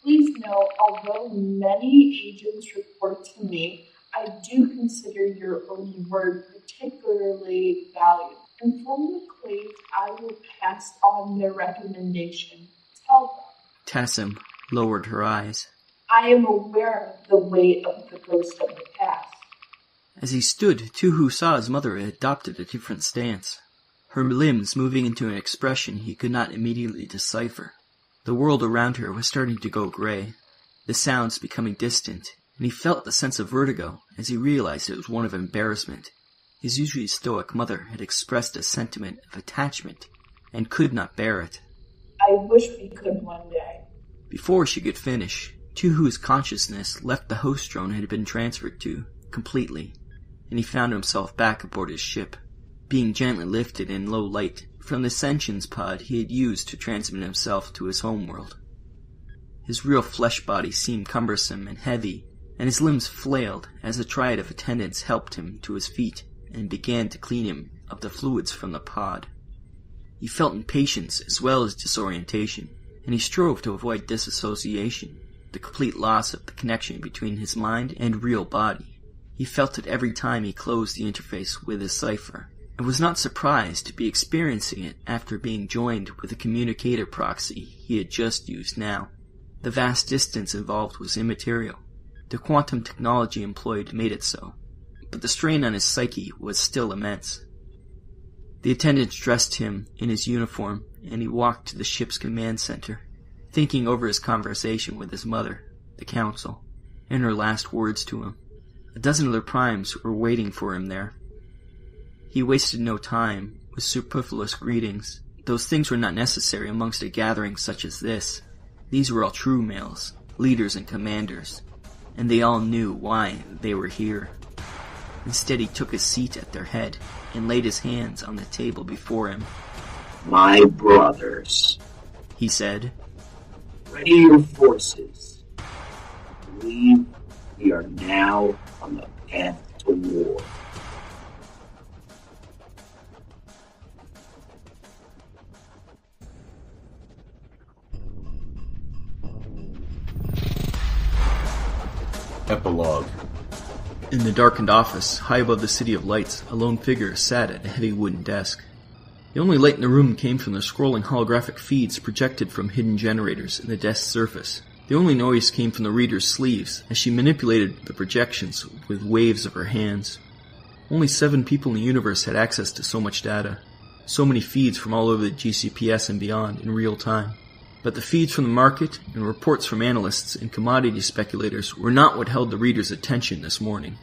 [SPEAKER 9] Please know, although many agents report to me, I do consider your own word particularly valuable. Inform the Clays I will pass on their recommendation. Tell them.
[SPEAKER 2] Tasim lowered her eyes.
[SPEAKER 9] I am aware of the weight of the ghost of the past.
[SPEAKER 2] As he stood, Tui Hu saw his mother had adopted a different stance, her limbs moving into an expression he could not immediately decipher. The world around her was starting to go gray, the sounds becoming distant, and he felt the sense of vertigo as he realized it was one of embarrassment. His usually stoic mother had expressed a sentiment of attachment, and could not bear it.
[SPEAKER 9] I wish we could one day.
[SPEAKER 2] Before she could finish, Tui Hu's consciousness left the host drone it had been transferred to, completely, and he found himself back aboard his ship, being gently lifted in low light from the Ascension's pod he had used to transmit himself to his homeworld. His real flesh body seemed cumbersome and heavy, and his limbs flailed as a triad of attendants helped him to his feet and began to clean him of the fluids from the pod. He felt impatience as well as disorientation, and he strove to avoid disassociation, the complete loss of the connection between his mind and real body. He felt it every time he closed the interface with his cipher, and was not surprised to be experiencing it after being joined with the communicator proxy he had just used now. The vast distance involved was immaterial. The quantum technology employed made it so, but the strain on his psyche was still immense. The attendants dressed him in his uniform, and he walked to the ship's command center, thinking over his conversation with his mother, the council, and her last words to him. A dozen other primes were waiting for him there. He wasted no time with superfluous greetings. Those things were not necessary amongst a gathering such as this. These were all true males, leaders and commanders, and they all knew why they were here. Instead, he took a seat at their head and laid his hands on the table before him.
[SPEAKER 10] My brothers,
[SPEAKER 2] he said.
[SPEAKER 10] Ready your forces. I believe we are now on the path to war.
[SPEAKER 1] Epilogue.
[SPEAKER 2] In the darkened office, high above the City of Lights, a lone figure sat at a heavy wooden desk. The only light in the room came from the scrolling holographic feeds projected from hidden generators in the desk's surface. The only noise came from the reader's sleeves, as she manipulated the projections with waves of her hands. Only 7 people in the universe had access to so much data, so many feeds from all over the GCPS and beyond in real time. But the feeds from the market and reports from analysts and commodity speculators were not what held the reader's attention this morning.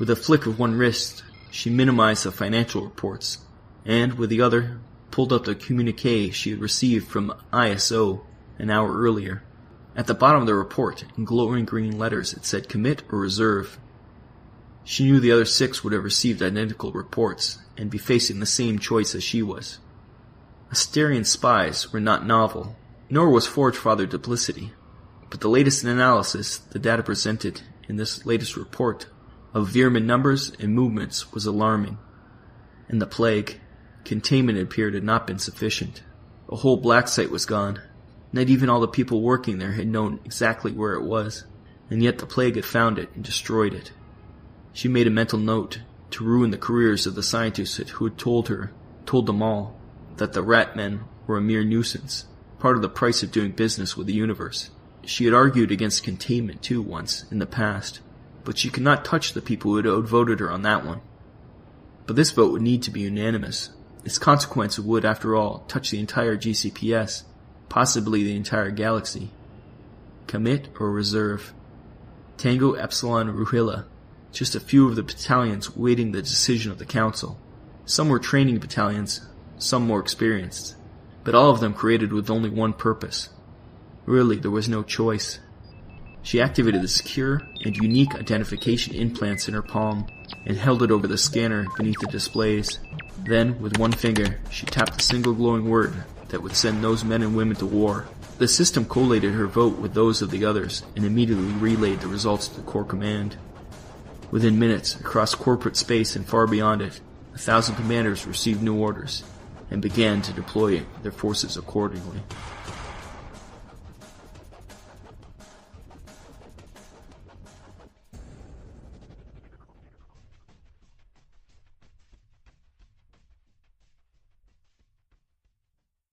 [SPEAKER 2] With a flick of one wrist, she minimized the financial reports, and with the other, pulled up the communique she had received from ISO an hour earlier. At the bottom of the report, in glowing green letters, it said commit or reserve. She knew the other 6 would have received identical reports, and be facing the same choice as she was. Asterian spies were not novel, nor was Forge Father duplicity, but the latest in analysis, the data presented in this latest report, of Veerman numbers and movements was alarming. And the plague, containment appeared had not been sufficient. The whole black site was gone. Not even all the people working there had known exactly where it was, and yet the plague had found it and destroyed it. She made a mental note to ruin the careers of the scientists who had told them all, that the rat men were a mere nuisance, part of the price of doing business with the universe. She had argued against containment too once, in the past, but she could not touch the people who had outvoted her on that one. But this vote would need to be unanimous. Its consequence would, after all, touch the entire GCPS, possibly the entire galaxy. Commit or reserve. Tango Epsilon Ruhila, just a few of the battalions waiting the decision of the Council. Some were training battalions, some more experienced, but all of them created with only one purpose. Really, there was no choice. She activated the secure and unique identification implants in her palm and held it over the scanner beneath the displays. Then, with one finger, she tapped a single glowing word that would send those men and women to war. The system collated her vote with those of the others and immediately relayed the results to the Core Command. Within minutes, across corporate space and far beyond it, 1,000 commanders received new orders and began to deploy their forces accordingly.